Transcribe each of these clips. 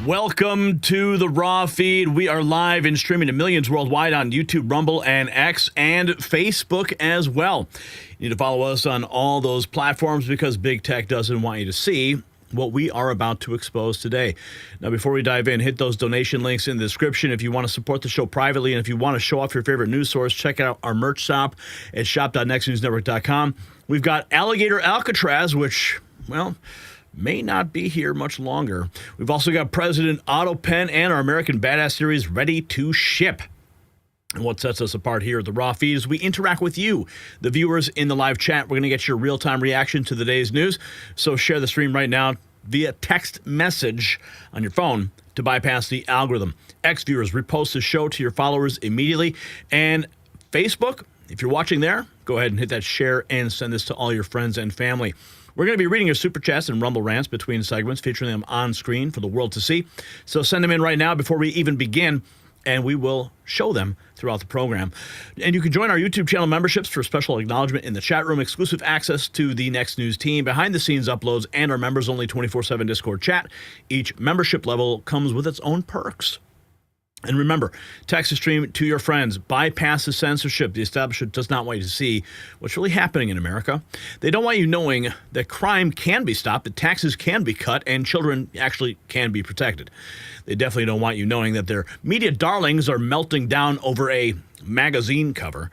Welcome to the Raw Feed. We are live and streaming to millions worldwide on YouTube, Rumble, and X, and Facebook as well. You need to follow us on all those platforms because big tech doesn't want you to see what we are about to expose today. Now, before we dive in, hit those donation links in the description if you want to support the show privately, and if you want to show off your favorite news source, check out our merch shop at shop.nextnewsnetwork.com. We've got Alligator Alcatraz, which, well, may not be here much longer. We've also got President Otto Penn and our American Badass series ready to ship. And what sets us apart here at the Raw Feed is we interact with you, the viewers in the live chat. We're going to get your real-time reaction to the day's news. So share the stream right now via text message on your phone to bypass the algorithm. X viewers, repost the show to your followers immediately. And Facebook, if you're watching there, go ahead and hit that share and send this to all your friends and family. We're going to be reading your super chats and Rumble rants between segments, featuring them on screen for the world to see. So send them in right now before we even begin, and we will show them throughout the program. And you can join our YouTube channel memberships for special acknowledgement in the chat room, exclusive access to the Next News team, behind-the-scenes uploads, and our members-only 24/7 Discord chat. Each membership level comes with its own perks. And remember, text the stream to your friends. Bypass the censorship. The establishment does not want you to see what's really happening in America. They don't want you knowing that crime can be stopped, that taxes can be cut, and children actually can be protected. They definitely don't want you knowing that their media darlings are melting down over a magazine cover.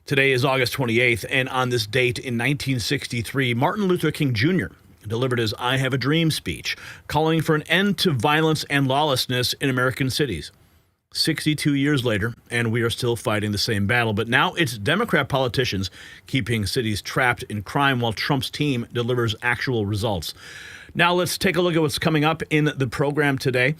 Today is August 28th, and on this date in 1963, Martin Luther King Jr. delivered his I Have a Dream speech, calling for an end to violence and lawlessness in American cities. 62 years later, and we are still fighting the same battle. But now it's Democrat politicians keeping cities trapped in crime while Trump's team delivers actual results. Now let's take a look at what's coming up in the program today.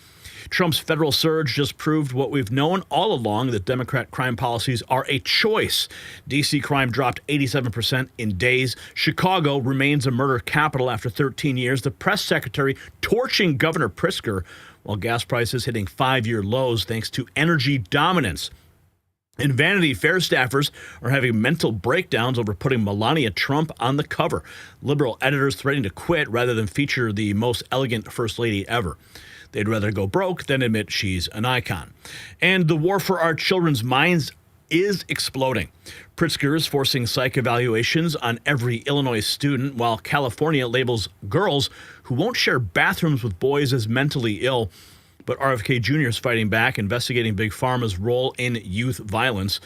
Trump's federal surge just proved what we've known all along, that Democrat crime policies are a choice. D.C. crime dropped 87% in days. Chicago remains a murder capital after 13 years. The press secretary torching Governor Pritzker, while gas prices hitting 5-year lows thanks to energy dominance. And Vanity Fair staffers are having mental breakdowns over putting Melania Trump on the cover. Liberal editors threatening to quit rather than feature the most elegant first lady ever. They'd rather go broke than admit she's an icon. And the war for our children's minds is exploding. Pritzker is forcing psych evaluations on every Illinois student, while California labels girls who won't share bathrooms with boys as mentally ill. But RFK Jr. is fighting back, investigating Big Pharma's role in youth violence.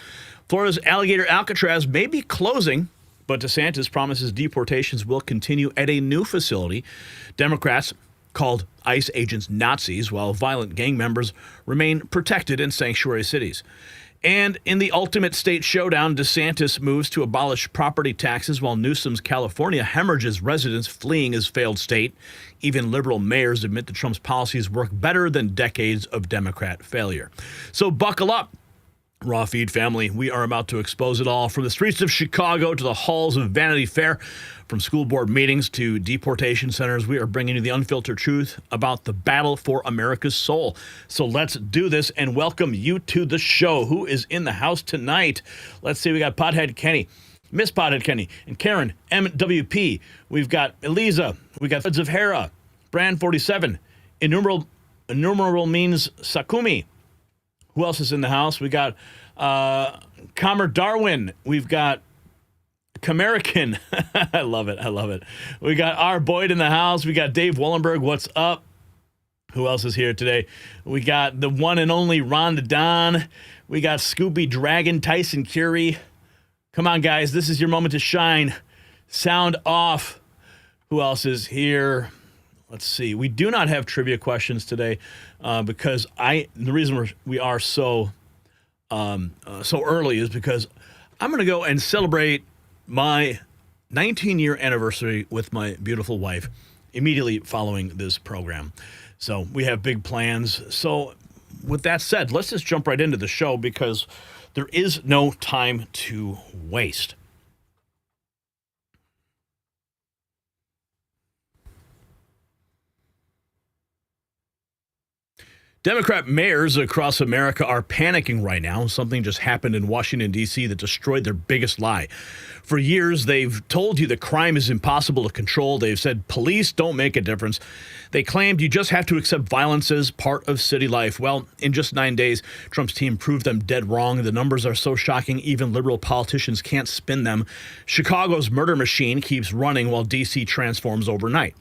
Florida's Alligator Alcatraz may be closing, but DeSantis promises deportations will continue at a new facility. Democrats called ICE agents Nazis, while violent gang members remain protected in sanctuary cities. And in the ultimate state showdown, DeSantis moves to abolish property taxes while Newsom's California hemorrhages residents fleeing his failed state. Even liberal mayors admit that Trump's policies work better than decades of Democrat failure. So buckle up, Raw Feed family. We are about to expose it all, from the streets of Chicago to the halls of Vanity Fair, from school board meetings to deportation centers. We are bringing you the unfiltered truth about the battle for America's soul. So let's do this and welcome you to the show. Who is in the house tonight? Let's see. We got Pothead Kenny, Miss Pothead Kenny, and Karen MWP. We've got Eliza. We got Threads of Hera, Brand 47, Innumerable means Sakumi. Who else is in the house? We got Comer Darwin. We've got Camerican. I love it. I love it. We got R. Boyd in the house. We got Dave Wallenberg. What's up? Who else is here today? We got the one and only Rhonda Don. We got Scooby Dragon, Tyson Curie. Come on, guys. This is your moment to shine. Sound off. Who else is here? Let's see. We do not have trivia questions today because the reason we are so early is because I'm going to go and celebrate my 19-year anniversary with my beautiful wife immediately following this program. So we have big plans. So with that said, let's just jump right into the show because there is no time to waste. Democrat mayors across America are panicking right now. Something just happened in Washington, D.C. that destroyed their biggest lie. For years, they've told you that crime is impossible to control. They've said police don't make a difference. They claimed you just have to accept violence as part of city life. Well, in just 9 days, Trump's team proved them dead wrong. The numbers are so shocking, even liberal politicians can't spin them. Chicago's murder machine keeps running while D.C. transforms overnight.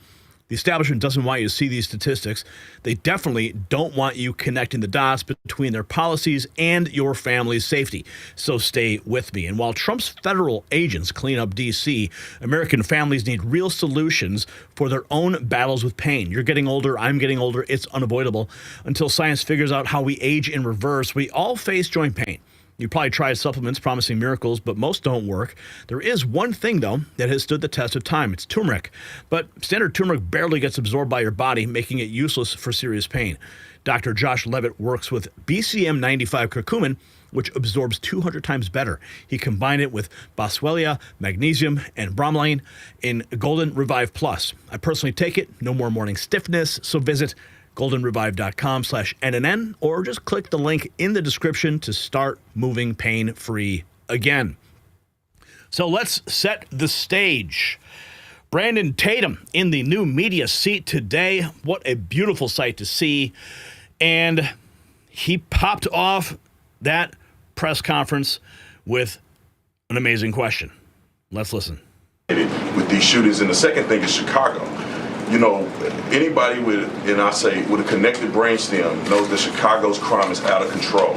The establishment doesn't want you to see these statistics. They definitely don't want you connecting the dots between their policies and your family's safety. So stay with me. And while Trump's federal agents clean up D.C., American families need real solutions for their own battles with pain. You're getting older. I'm getting older. It's unavoidable. Until science figures out how we age in reverse, we all face joint pain. You probably tried supplements promising miracles, but most don't work. There is one thing, though, that has stood the test of time. It's turmeric. But standard turmeric barely gets absorbed by your body, making it useless for serious pain. Dr. Josh Levitt works with BCM 95 curcumin, which absorbs 200 times better. He combined it with boswellia, magnesium, and bromelain in Golden Revive Plus. I personally take it. No more morning stiffness. So visit goldenrevive.com/NNN, or just click the link in the description to start moving pain-free again. So let's set the stage. Brandon Tatum in the new media seat today. What a beautiful sight to see. And he popped off that press conference with an amazing question. Let's listen. With these shootings, and the second thing is Chicago. You know, anybody with a connected brainstem knows that Chicago's crime is out of control.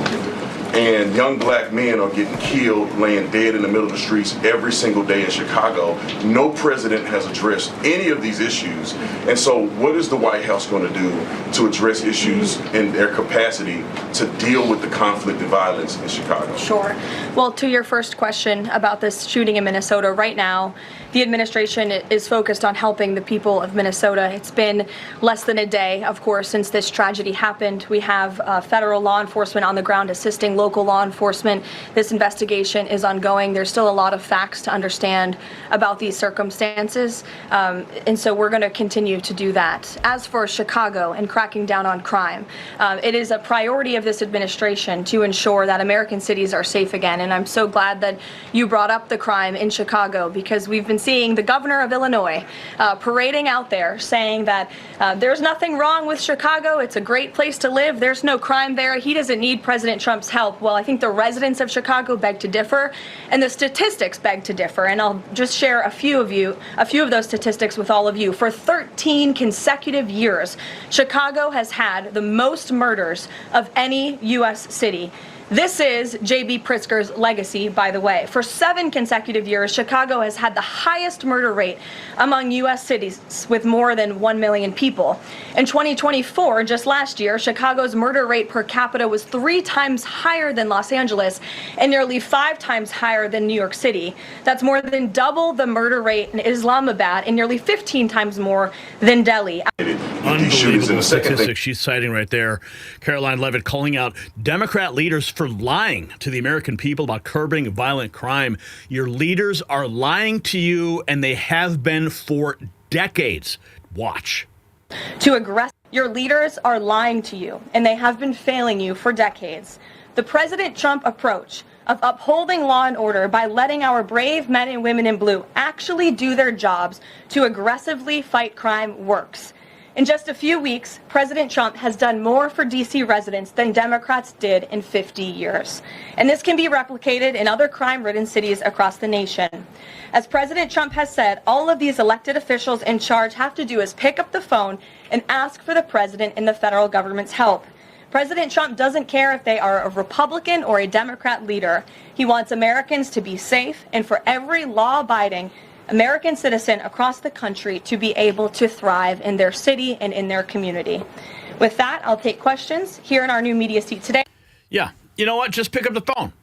And young black men are getting killed, laying dead in the middle of the streets every single day in Chicago. No president has addressed any of these issues. And so what is the White House going to do to address issues in their capacity to deal with the conflict and violence in Chicago? Sure. Well, to your first question about this shooting in Minnesota, right now, the administration is focused on helping the people of Minnesota. It's been less than a day, of course, since this tragedy happened. We have federal law enforcement on the ground assisting local law enforcement. This investigation is ongoing. There's still a lot of facts to understand about these circumstances, and so we're going to continue to do that. As for Chicago and cracking down on crime, it is a priority of this administration to ensure that American cities are safe again, and I'm so glad that you brought up the crime in Chicago, because we've been seeing the governor of Illinois parading out there saying that there's nothing wrong with Chicago. It's a great place to live. There's no crime there. He doesn't need President Trump's help. Well, I think the residents of Chicago beg to differ, and the statistics beg to differ. And I'll just share a few of those statistics with all of you. For 13 consecutive years, Chicago has had the most murders of any U.S. city. This is J.B. Pritzker's legacy, by the way. For 7 consecutive years, Chicago has had the highest murder rate among U.S. cities with more than 1 million people. In 2024, just last year, Chicago's murder rate per capita was 3 times higher than Los Angeles and nearly 5 times higher than New York City. That's more than double the murder rate in Islamabad and nearly 15 times more than Delhi. Unbelievable statistics she's citing right there. Caroline Levitt calling out Democrat leaders for lying to the American people about curbing violent crime. Your leaders are lying to you, and they have been for decades. Watch. Your leaders are lying to you, and they have been failing you for decades. The President Trump approach of upholding law and order by letting our brave men and women in blue actually do their jobs to aggressively fight crime works. In just a few weeks, President Trump has done more for D.C. residents than Democrats did in 50 years. And this can be replicated in other crime-ridden cities across the nation. As President Trump has said, all of these elected officials in charge have to do is pick up the phone and ask for the president and the federal government's help. President Trump doesn't care if they are a Republican or a Democrat leader. He wants Americans to be safe and for every law-abiding American citizen across the country to be able to thrive in their city and in their community. With that, I'll take questions here in our new media seat today. Yeah, you know what? Just pick up the phone.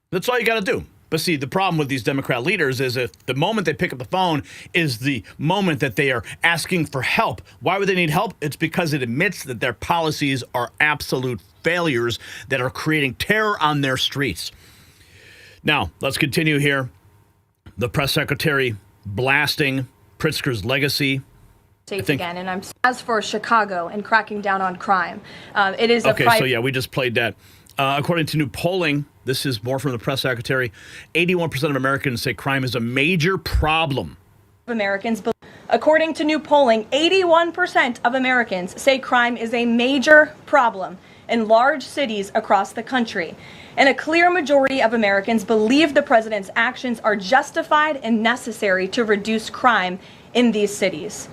That's all you got to do. But see, the problem with these Democrat leaders is if the moment they pick up the phone is the moment that they are asking for help. Why would they need help? It's because it admits that their policies are absolute failures that are creating terror on their streets. Now, let's continue here. The press secretary blasting Pritzker's legacy. safe again. And as for Chicago and cracking down on crime, it is okay. So yeah, we just played that. According to new polling, this is more from the press secretary. 81% of Americans say crime is a major problem. According to new polling, 81% of Americans say crime is a major problem in large cities across the country. And a clear majority of Americans believe the president's actions are justified and necessary to reduce crime in these cities.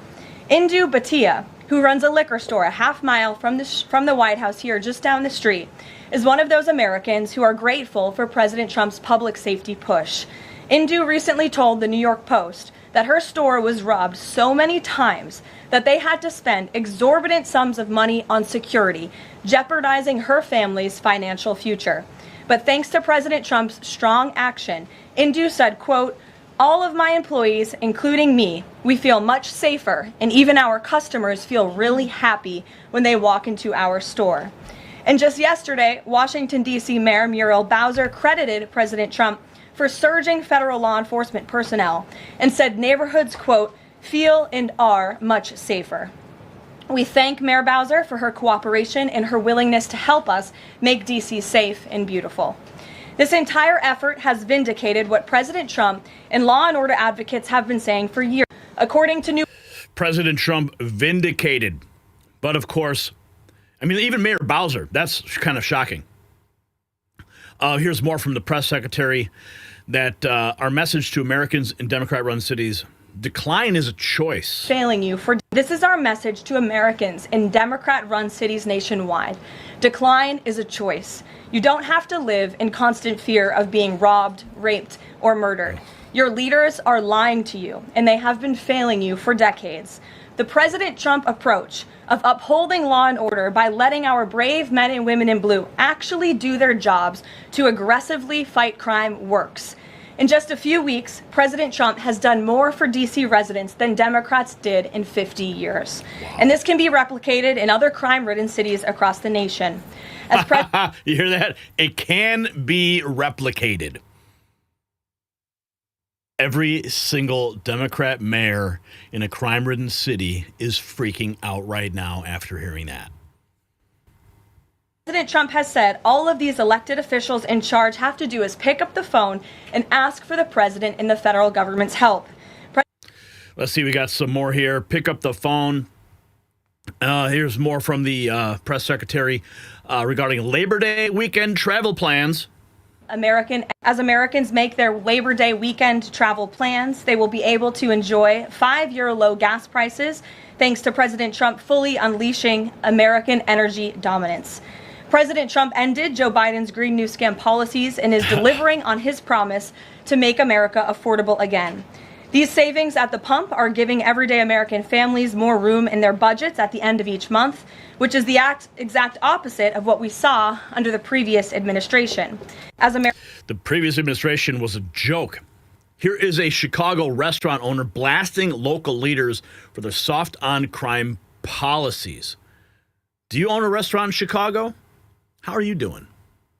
Indu Bhatia, who runs a liquor store a half mile from the White House here just down the street, is one of those Americans who are grateful for President Trump's public safety push. Indu recently told the New York Post that her store was robbed so many times that they had to spend exorbitant sums of money on security, jeopardizing her family's financial future. But thanks to President Trump's strong action, Indu said, quote, "All of my employees, including me, we feel much safer, and even our customers feel really happy when they walk into our store." And just yesterday, Washington, D.C. Mayor Muriel Bowser credited President Trump for surging federal law enforcement personnel and said neighborhoods, quote, "feel and are much safer." We thank Mayor Bowser for her cooperation and her willingness to help us make D.C. safe and beautiful. This entire effort has vindicated what President Trump and law and order advocates have been saying for years. According to new President Trump vindicated. But of course, I mean, even Mayor Bowser, that's kind of shocking. Here's more from the press secretary that our message to Americans in Democrat-run cities: decline is a choice. Failing you for this is our message to Americans in Democrat-run cities nationwide. Decline is a choice. You don't have to live in constant fear of being robbed, raped, or murdered. Your leaders are lying to you, and they have been failing you for decades. The President Trump approach of upholding law and order by letting our brave men and women in blue actually do their jobs to aggressively fight crime works. In just a few weeks, President Trump has done more for D.C. residents than Democrats did in 50 years. Wow. And this can be replicated in other crime-ridden cities across the nation. You hear that? It can be replicated. Every single Democrat mayor in a crime-ridden city is freaking out right now after hearing that. President Trump has said all of these elected officials in charge have to do is pick up the phone and ask for the president and the federal government's help. Let's see, we got some more here. Pick up the phone. Here's more from the press secretary regarding Labor Day weekend travel plans. As Americans make their Labor Day weekend travel plans, they will be able to enjoy 5-year low gas prices thanks to President Trump fully unleashing American energy dominance. President Trump ended Joe Biden's Green New Scam policies and is delivering on his promise to make America affordable again. These savings at the pump are giving everyday American families more room in their budgets at the end of each month, which is the exact opposite of what we saw under the previous administration. The previous administration was a joke. Here is a Chicago restaurant owner blasting local leaders for their soft on crime policies. Do you own a restaurant in Chicago? How are you doing?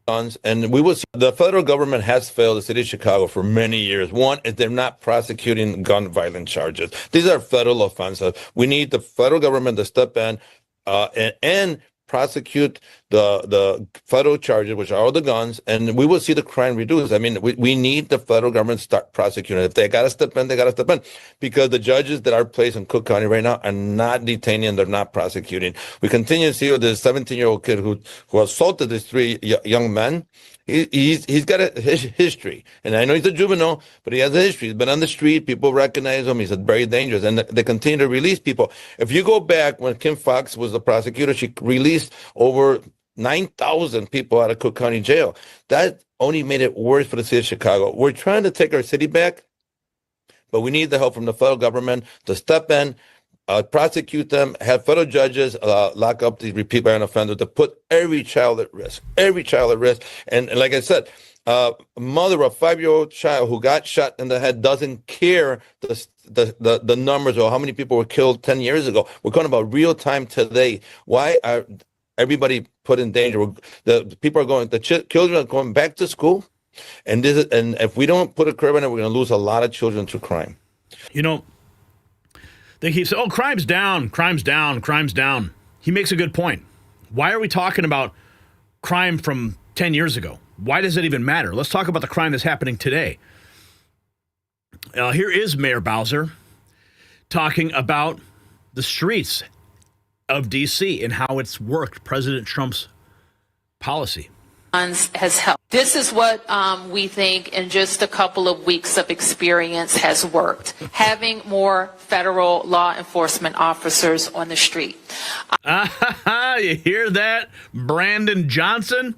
And we will see the federal government has failed the city of Chicago for many years. One is they're not prosecuting gun violence charges. These are federal offenses. We need the federal government to step in and prosecute the federal charges, which are all the guns, and we will see the crime reduced. I mean, we need the federal government to start prosecuting. If they got to step in, they got to step in, because the judges that are placed in Cook County right now are not detaining, they're not prosecuting. We continue to see with this 17-year-old kid who assaulted these 3 young men. He's got a history, and I know he's a juvenile, but he has a history. He's been on the street. People recognize him. He's very dangerous, and they continue to release people. If you go back when Kim Foxx was the prosecutor, she released over 9,000 people out of Cook County Jail. That only made it worse for the city of Chicago. We're trying to take our city back, but we need the help from the federal government to step in, prosecute them, have federal judges lock up these repeat violent offenders, to put every child at risk, And like I said, a mother of a 5-year-old child who got shot in the head doesn't care the numbers or how many people were killed 10 years ago. We're talking about real time today. Why are everybody put in danger? The people are going, children are going back to school, and if we don't put a curb on it, we're going to lose a lot of children to crime. You know, They keep saying, oh, crime's down, crime's down, crime's down. He makes a good point. Why are we talking about crime from 10 years ago? Why does it even matter? Let's talk about the crime that's happening today. Here is Mayor Bowser talking about the streets of D.C. and how it's worked, President Trump's policy. Has helped. This is what we think in just a couple of weeks of experience has worked. Having more federal law enforcement officers on the street. You hear that, Brandon Johnson?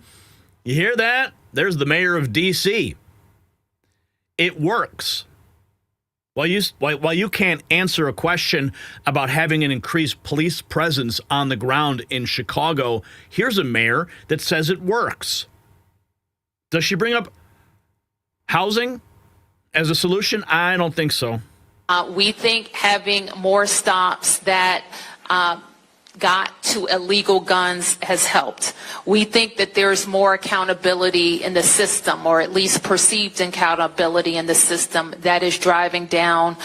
You hear that? There's the mayor of D.C. It works. While you can't answer a question about having an increased police presence on the ground in Chicago, here's a mayor that says it works. Does she bring up housing as a solution? I don't think so. We think having more stops that got to illegal guns has helped. We think that there's more accountability in the system, or at least perceived accountability in the system, that is driving down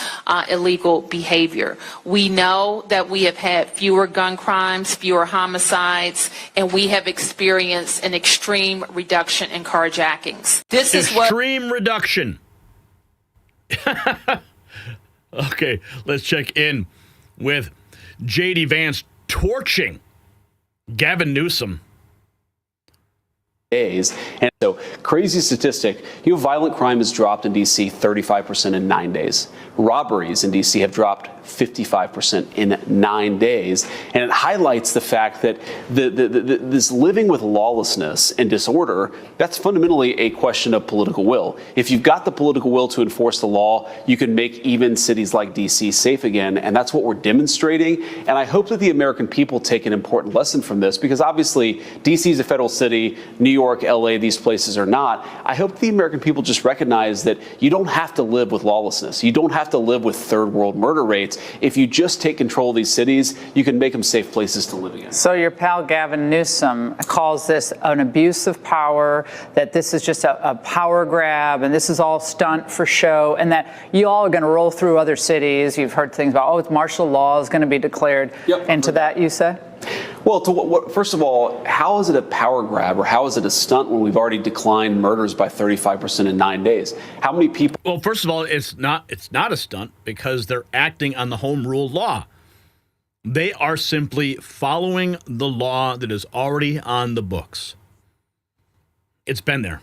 illegal behavior. We know that we have had fewer gun crimes, fewer homicides, and we have experienced an extreme reduction in carjackings. This is what extreme reduction. Okay, let's check in with J.D. Vance torching Gavin days. And so, crazy statistic, violent crime has dropped in D.C. 35% in 9 days. Robberies in D.C. have dropped 55% in 9 days. And it highlights the fact that this living with lawlessness and disorder, that's fundamentally a question of political will. If you've got the political will to enforce the law, you can make even cities like D.C. safe again. And that's what we're demonstrating. And I hope that the American people take an important lesson from this, because obviously D.C. is a federal city, New York, L.A., these places are not. I hope the American people just recognize that you don't have to live with lawlessness. You don't have to live with third world murder rates. If you just take control of these cities, you can make them safe places to live in. So your pal Gavin Newsom calls this an abuse of power, that this is just a power grab, and this is all stunt for show, and that you all are going to roll through other cities. You've heard things about, it's martial law is going to be declared. Yep. And to that you say? Well, first of all, how is it a power grab, or how is it a stunt when we've already declined murders by 35% in 9 days? How many people? Well, first of all, it's not a stunt, because they're acting on the home rule law. They are simply following the law that is already on the books. It's been there.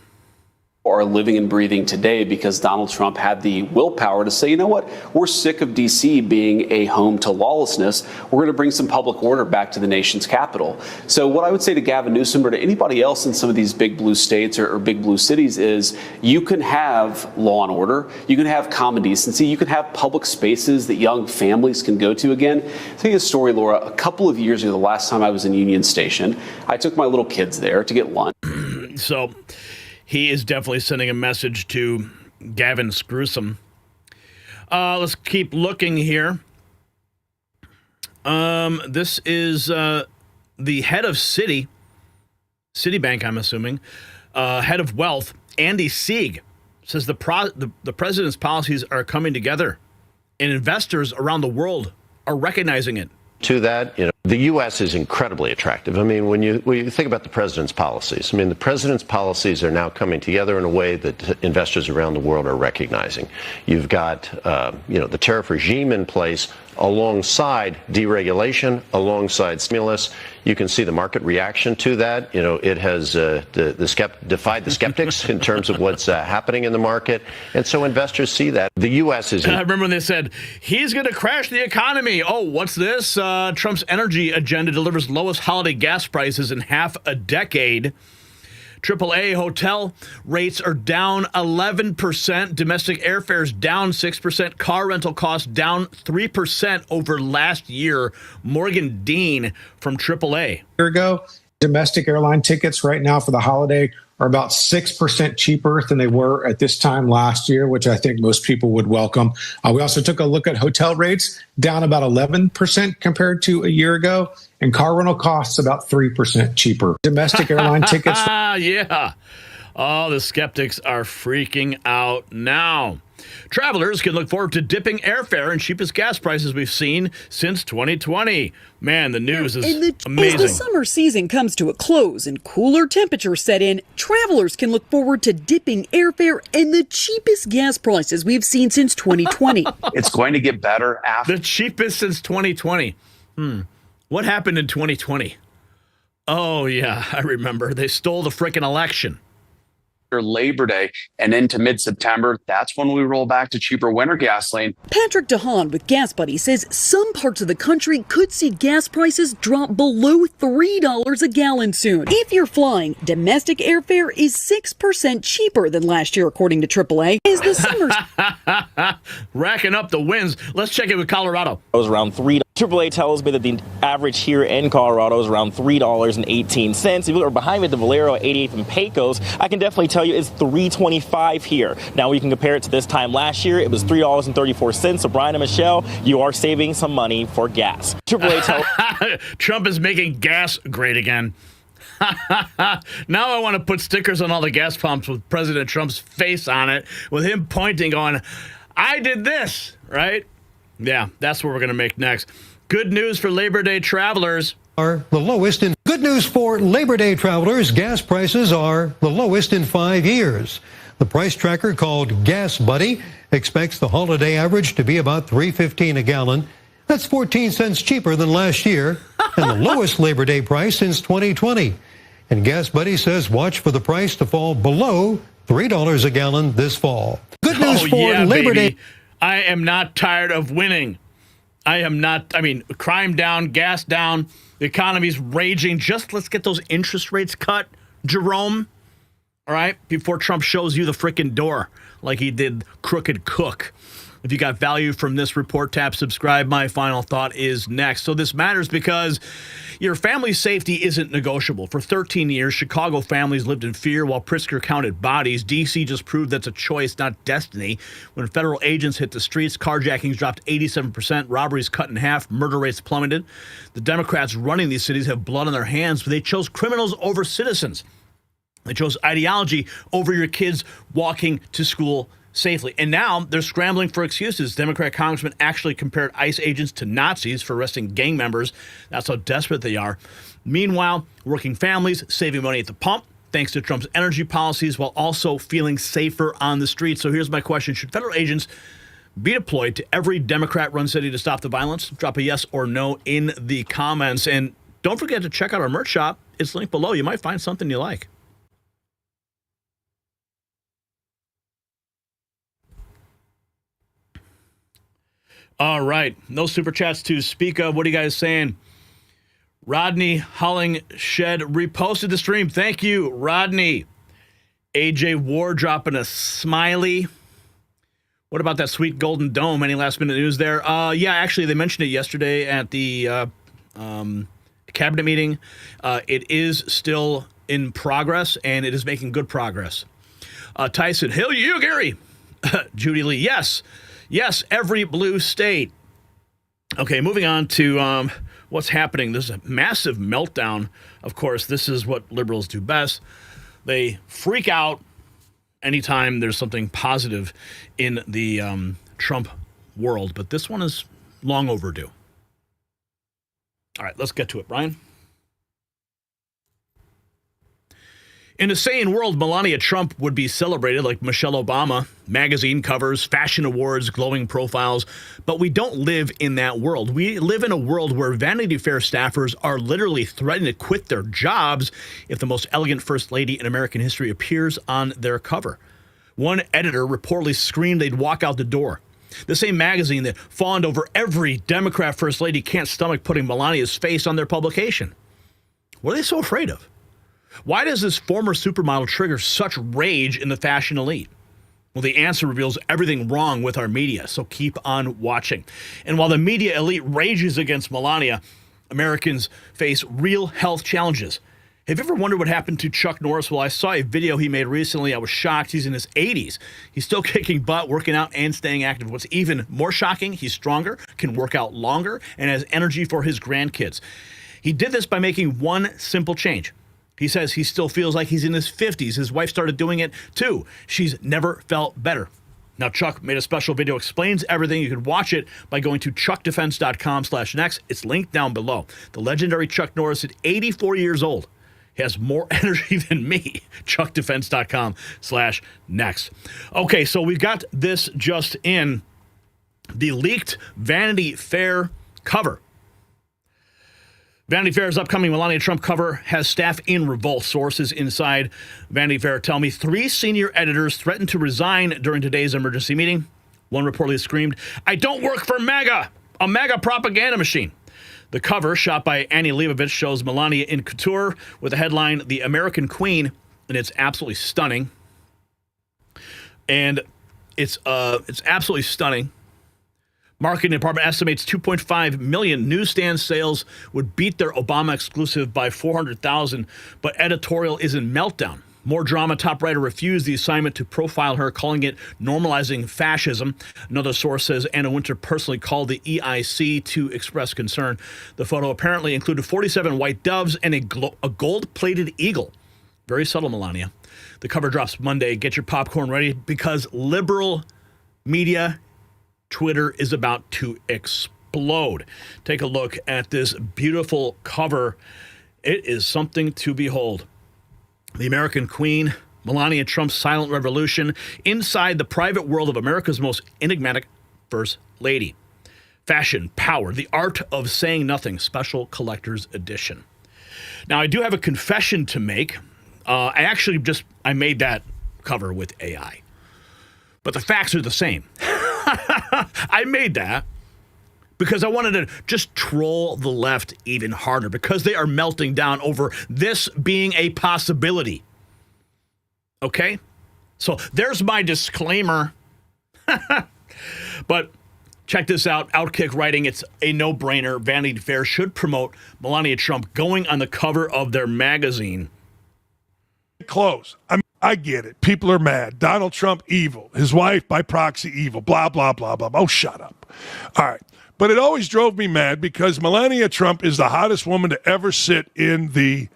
Are living and breathing today because Donald Trump had the willpower to say, you know what, we're sick of D.C. being a home to lawlessness. We're going to bring some public order back to the nation's capital. So what I would say to Gavin Newsom or to anybody else in some of these big blue states or big blue cities is, you can have law and order, you can have common decency, you can have public spaces that young families can go to again. I'll tell you a story, Laura. A couple of years ago, the last time I was in Union Station, I took my little kids there to get lunch. So he is definitely sending a message to Gavin Newsom. Let's keep looking here. This is the head of Citibank, I'm assuming, head of wealth, Andy Sieg, says the president's policies are coming together, and investors around the world are recognizing it. To that, the U.S. is incredibly attractive. I mean, when you think about the president's policies, the president's policies are now coming together in a way that investors around the world are recognizing. You've got, the tariff regime in place alongside deregulation, alongside stimulus. You can see the market reaction to that. It has defied the skeptics in terms of what's happening in the market. And so investors see that. The U.S. is... I remember when they said, he's going to crash the economy. Oh, what's this? Trump's energy agenda delivers lowest holiday gas prices in half a decade. AAA hotel rates are down 11%. Domestic airfares down 6%. Car rental costs down 3% over last year. Morgan Dean from AAA. Year ago, domestic airline tickets right now for the holiday are about 6% cheaper than they were at this time last year, which I think most people would welcome. We also took a look at hotel rates, down about 11% compared to a year ago, and car rental costs about 3% cheaper. Domestic airline tickets. Yeah. Oh, the skeptics are freaking out now. Travelers can look forward to dipping airfare and cheapest gas prices we've seen since 2020. Man, the news is amazing. As the summer season comes to a close and cooler temperatures set in, travelers can look forward to dipping airfare and the cheapest gas prices we've seen since 2020. It's going to get better after. The cheapest since 2020. What happened in 2020? Oh, yeah, I remember. They stole the frickin' election. Labor Day and into mid-September, that's when we roll back to cheaper winter gasoline. Patrick DeHaan with Gas Buddy says some parts of the country could see gas prices drop below $3 a gallon soon. If you're flying, domestic airfare is 6% cheaper than last year, according to AAA. As the summer's racking up the wins. Let's check it with Colorado. It was around $3. AAA tells me that the average here in Colorado is around $3.18. If you look behind me at the Valero 88th and Pecos, I can definitely tell you it's $3.25 here. Now we can compare it to this time last year. It was $3.34. So Brian and Michelle, you are saving some money for gas. AAA tells Trump is making gas great again. Now I want to put stickers on all the gas pumps with President Trump's face on it, with him pointing on, I did this, right? Yeah, that's what we're going to make next. Good news for Labor Day travelers. Are the lowest in good news for Labor Day travelers. Gas prices are the lowest in 5 years. The price tracker called Gas Buddy expects the holiday average to be about $3.15 a gallon. That's 14 cents cheaper than last year and the lowest Labor Day price since 2020. And Gas Buddy says watch for the price to fall below $3 a gallon this fall. Good news for Labor Day. I am not tired of winning. Crime down, gas down, the economy's raging. Just let's get those interest rates cut, Jerome. All right? Before Trump shows you the frickin' door like he did Crooked Cook. If you got value from this report, tap subscribe. My final thought is next. So this matters because your family's safety isn't negotiable. For 13 years, Chicago families lived in fear while Pritzker counted bodies. D.C. just proved that's a choice, not destiny. When federal agents hit the streets, carjackings dropped 87%, robberies cut in half, murder rates plummeted. The Democrats running these cities have blood on their hands, but they chose criminals over citizens. They chose ideology over your kids walking to school safely. And now they're scrambling for excuses. Democrat congressman actually compared ICE agents to Nazis for arresting gang members. That's how desperate they are. Meanwhile, working families saving money at the pump thanks to Trump's energy policies while also feeling safer on the streets. So here's my question. Should federal agents be deployed to every Democrat-run city to stop the violence? Drop a yes or no in the comments. And don't forget to check out our merch shop. It's linked below. You might find something you like. All right. No super chats to speak of. What are you guys saying? Rodney Hollingshed reposted the stream. Thank you, Rodney. AJ Ward dropping a smiley. What about that sweet Golden Dome? Any last minute news there? Yeah, actually, they mentioned it yesterday at the cabinet meeting. It is still in progress, and it is making good progress. Tyson, hell you, Gary. Judy Lee, yes. Yes, every blue state. Okay, moving on to what's happening. There's a massive meltdown. Of course, this is what liberals do best. They freak out anytime there's something positive in the Trump world. But this one is long overdue. All right, let's get to it, Brian. In a sane world, Melania Trump would be celebrated like Michelle Obama, magazine covers, fashion awards, glowing profiles. But we don't live in that world. We live in a world where Vanity Fair staffers are literally threatening to quit their jobs if the most elegant first lady in American history appears on their cover. One editor reportedly screamed they'd walk out the door. The same magazine that fawned over every Democrat first lady can't stomach putting Melania's face on their publication. What are they so afraid of? Why does this former supermodel trigger such rage in the fashion elite? Well, the answer reveals everything wrong with our media, so keep on watching. And while the media elite rages against Melania, Americans face real health challenges. Have you ever wondered what happened to Chuck Norris? Well, I saw a video he made recently. I was shocked. He's in his 80s. He's still kicking butt, working out, and staying active. What's even more shocking, he's stronger, can work out longer, and has energy for his grandkids. He did this by making one simple change. He says he still feels like he's in his 50s. His wife started doing it too. She's never felt better. Now, Chuck made a special video, explains everything. You can watch it by going to chuckdefense.com/next. It's linked down below. The legendary Chuck Norris at 84 years old has more energy than me. chuckdefense.com/next. Okay, so we've got this just in. The leaked Vanity Fair cover. Vanity Fair's upcoming Melania Trump cover has staff in revolt. Sources inside Vanity Fair tell me 3 senior editors threatened to resign during today's emergency meeting. One reportedly screamed, "I don't work for MAGA, a MAGA propaganda machine." The cover, shot by Annie Leibovitz, shows Melania in couture with the headline, "The American Queen," and it's absolutely stunning. And it's absolutely stunning. Marketing department estimates 2.5 million newsstand sales would beat their Obama exclusive by 400,000, but editorial is in meltdown. More drama. Top writer refused the assignment to profile her, calling it normalizing fascism. Another source says Anna Wintour personally called the EIC to express concern. The photo apparently included 47 white doves and a gold-plated eagle. Very subtle, Melania. The cover drops Monday. Get your popcorn ready because liberal media Twitter is about to explode. Take a look at this beautiful cover. It is something to behold. The American Queen, Melania Trump's silent revolution inside the private world of America's most enigmatic First Lady. Fashion, power, the art of saying nothing, special collector's edition. Now, I do have a confession to make. I made that cover with AI. But the facts are the same. I made that because I wanted to just troll the left even harder because they are melting down over this being a possibility. Okay? So there's my disclaimer. But check this out. Outkick writing, it's a no-brainer. Vanity Fair should promote Melania Trump going on the cover of their magazine. Close. I get it. People are mad. Donald Trump, evil. His wife, by proxy, evil. Blah, blah, blah, blah. Oh, shut up. All right. But it always drove me mad because Melania Trump is the hottest woman to ever sit in the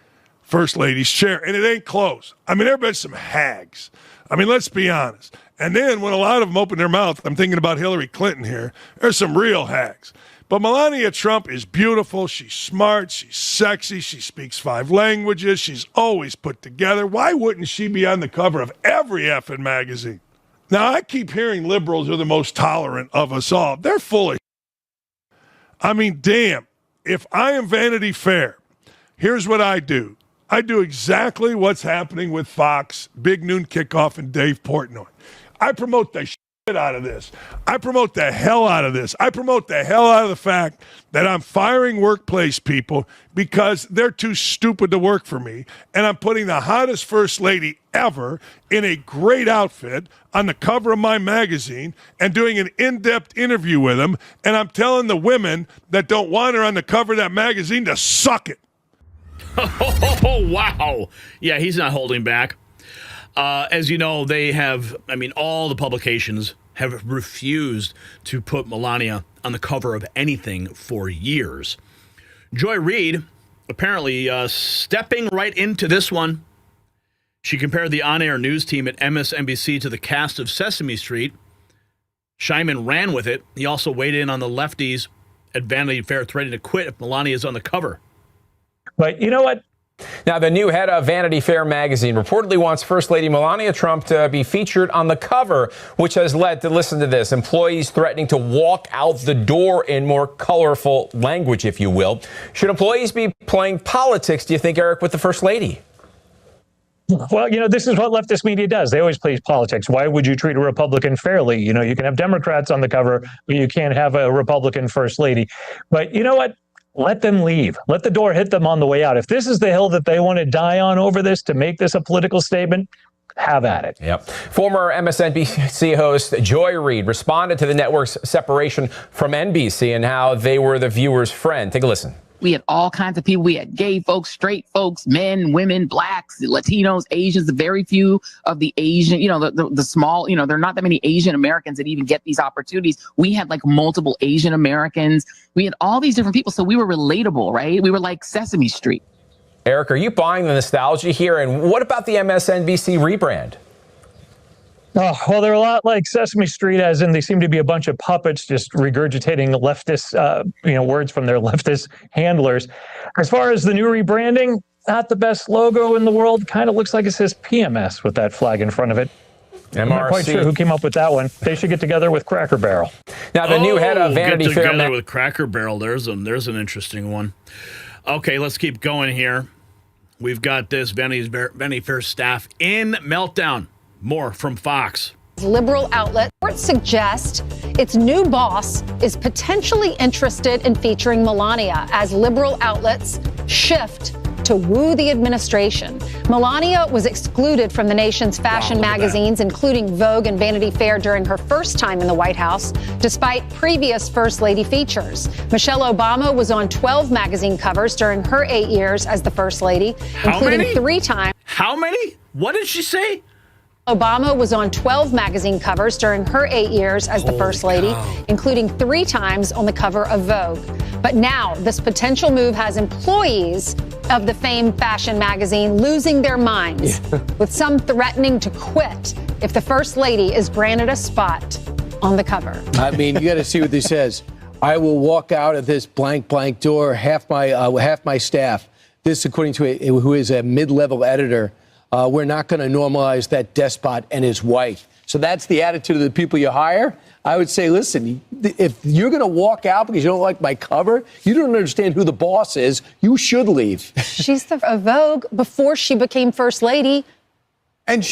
First Lady's chair. And it ain't close. I mean, everybody's some hags. I mean, let's be honest. And then when a lot of them open their mouth, I'm thinking about Hillary Clinton here, there's some real hags. But Melania Trump is beautiful. She's smart. She's sexy. She speaks 5 languages. She's always put together. Why wouldn't she be on the cover of every effing magazine? Now, I keep hearing liberals are the most tolerant of us all. They're full of I mean, damn. If I am Vanity Fair, here's what I do. I do exactly what's happening with Fox, Big Noon Kickoff, and Dave Portnoy. I promote the shit out of this. I promote the hell out of this. I promote the hell out of the fact that I'm firing workplace people because they're too stupid to work for me. And I'm putting the hottest first lady ever in a great outfit on the cover of my magazine and doing an in-depth interview with them. And I'm telling the women that don't want her on the cover of that magazine to suck it. Oh, wow. Yeah, he's not holding back. As you know, all the publications have refused to put Melania on the cover of anything for years. Joy Reid apparently stepping right into this one. She compared the on-air news team at MSNBC to the cast of Sesame Street. Scheinman ran with it. He also weighed in on the lefties at Vanity Fair, threatening to quit if Melania is on the cover. But you know what? Now, the new head of Vanity Fair magazine reportedly wants First Lady Melania Trump to be featured on the cover, which has led to, listen to this, employees threatening to walk out the door in more colorful language, if you will. Should employees be playing politics, do you think, Eric, with the First Lady? Well, this is what leftist media does. They always play politics. Why would you treat a Republican fairly? You can have Democrats on the cover, but you can't have a Republican First Lady. But you know what? Let them leave. Let the door hit them on the way out. If this is the hill that they want to die on over this to make this a political statement, have at it. Yep. Former MSNBC host Joy Reid responded to the network's separation from NBC and how they were the viewer's friend. Take a listen. We had all kinds of people. We had gay folks, straight folks, men, women, blacks, Latinos, Asians, very few of the Asian, the small, there are not that many Asian Americans that even get these opportunities. We had like multiple Asian Americans. We had all these different people. So we were relatable, right? We were like Sesame Street. Eric, are you buying the nostalgia here? And what about the MSNBC rebrand? Oh, well, they're a lot like Sesame Street, as in they seem to be a bunch of puppets just regurgitating leftist, words from their leftist handlers. As far as the new rebranding, not the best logo in the world. Kind of looks like it says PMS with that flag in front of it. I'm not quite sure who came up with that one. They should get together with Cracker Barrel. Now, the new head of Vanity Fair. Get together with Cracker Barrel. There's an interesting one. Okay, let's keep going here. We've got this Vanity Fair staff in meltdown. More from Fox. Liberal outlet reports suggest its new boss is potentially interested in featuring Melania as liberal outlets shift to woo the administration. Melania was excluded from the nation's fashion magazines, including Vogue and Vanity Fair, during her first time in the White House, despite previous First Lady features. Michelle Obama was on 12 magazine covers during her 8 years as the First Lady, including 3 times. How many? What did she say? Obama was on 12 magazine covers during her 8 years as the First Lady, including 3 times on the cover of Vogue. But now this potential move has employees of the famed fashion magazine losing their minds, with some threatening to quit if the First Lady is granted a spot on the cover. I mean, you got to see what this says. I will walk out of this blank door, half my staff. This, according to who is a mid-level editor. We're not going to normalize that despot and his wife. So that's the attitude of the people you hire. I would say, listen, if you're going to walk out because you don't like my cover, you don't understand who the boss is, you should leave. She's the Vogue before she became First Lady. And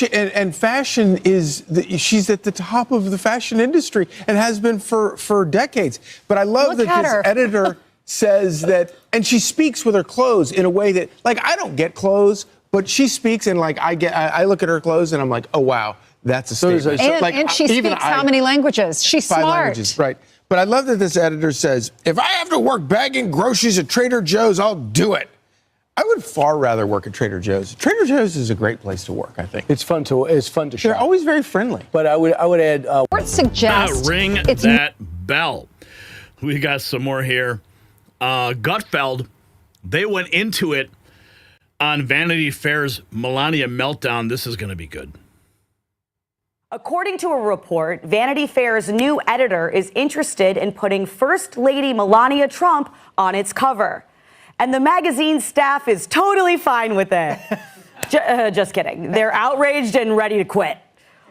fashion she's at the top of the fashion industry and has been for decades. But I love that this editor says that, and she speaks with her clothes in a way that, like, I don't get clothes. But she speaks, and like I look at her clothes, and I'm like, oh wow, that's a statement. And she speaks how many languages? She's 5 smart. languages, right? But I love that this editor says, if I have to work bagging groceries at Trader Joe's, I'll do it. I would far rather work at Trader Joe's. Trader Joe's is a great place to work, I think. It's fun to shop. They're always very friendly. But I would add. Ring that bell. We got some more here. Gutfeld, they went into it on Vanity Fair's Melania meltdown. This is going to be good. According to a report, Vanity Fair's new editor is interested in putting First Lady Melania Trump on its cover. And the magazine staff is totally fine with it. Just kidding. They're outraged and ready to quit.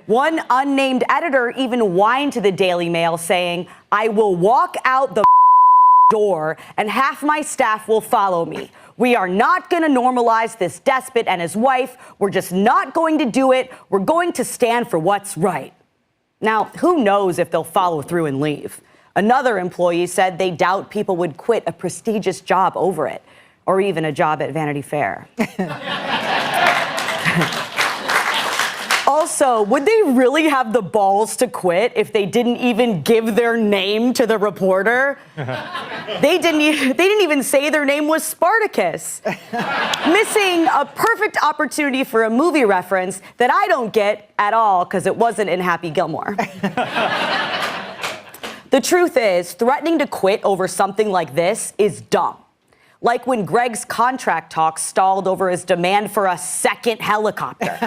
One unnamed editor even whined to the Daily Mail saying, I will walk out the door and half my staff will follow me. We are not going to normalize this despot and his wife. We're just not going to do it. We're going to stand for what's right. Now, who knows if they'll follow through and leave? Another employee said they doubt people would quit a prestigious job over it, or even a job at Vanity Fair. Also, would they really have the balls to quit if they didn't even give their name to the reporter? They didn't even say their name was Spartacus. Missing a perfect opportunity for a movie reference that I don't get at all because it wasn't in Happy Gilmore. The truth is, threatening to quit over something like this is dumb. Like when Greg's contract talks stalled over his demand for a second helicopter.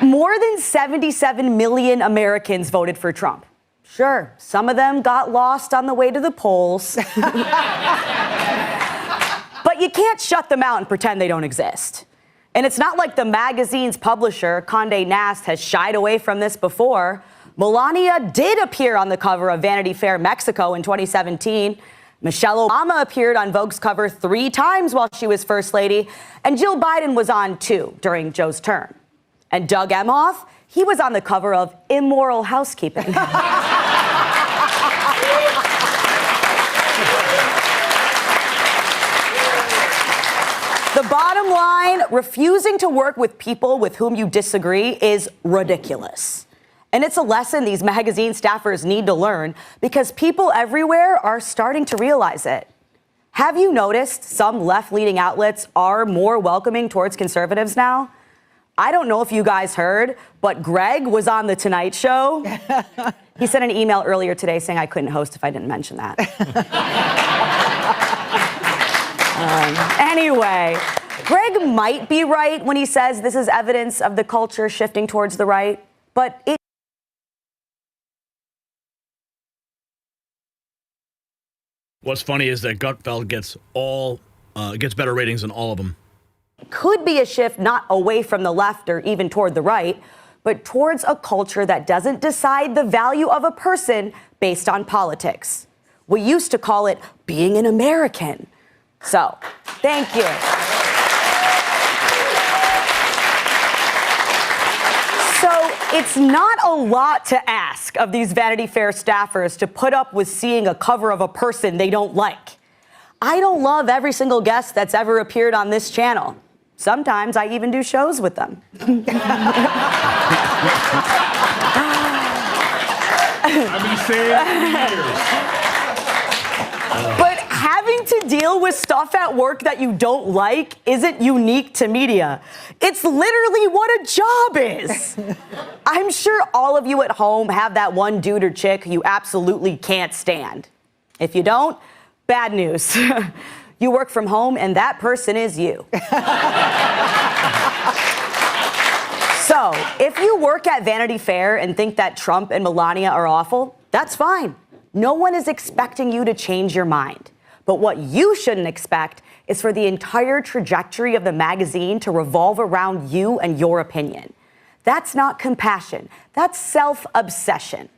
More than 77 million Americans voted for Trump. Sure, some of them got lost on the way to the polls. But you can't shut them out and pretend they don't exist. And it's not like the magazine's publisher, Condé Nast, has shied away from this before. Melania did appear on the cover of Vanity Fair Mexico in 2017. Michelle Obama appeared on Vogue's cover 3 times while she was First Lady, and Jill Biden was on 2 during Joe's term. And Doug Emhoff, he was on the cover of Immoral Housekeeping. The bottom line, refusing to work with people with whom you disagree is ridiculous. And it's a lesson these magazine staffers need to learn because people everywhere are starting to realize it. Have you noticed some left-leaning outlets are more welcoming towards conservatives now? I don't know if you guys heard, but Greg was on The Tonight Show. He sent an email earlier today saying I couldn't host if I didn't mention that. Anyway, Greg might be right when he says this is evidence of the culture shifting towards the right, but it What's funny is that Gutfeld gets better ratings than all of them. could be a shift not away from the left or even toward the right, but towards a culture that doesn't decide the value of a person based on politics. We used to call it being an American. So, thank you. So, it's not a lot to ask of these Vanity Fair staffers to put up with seeing a cover of a person they don't like. I don't love every single guest that's ever appeared on this channel. Sometimes I even do shows with them. I've been saying it for years. But having to deal with stuff at work that you don't like isn't unique to media. It's literally what a job is. I'm sure all of you at home have that one dude or chick you absolutely can't stand. If you don't, bad news. You work from home and that person is you. So, if you work at Vanity Fair and think that Trump and Melania are awful, that's fine. No one is expecting you to change your mind. But what you shouldn't expect is for the entire trajectory of the magazine to revolve around you and your opinion. That's not compassion. That's self-obsession.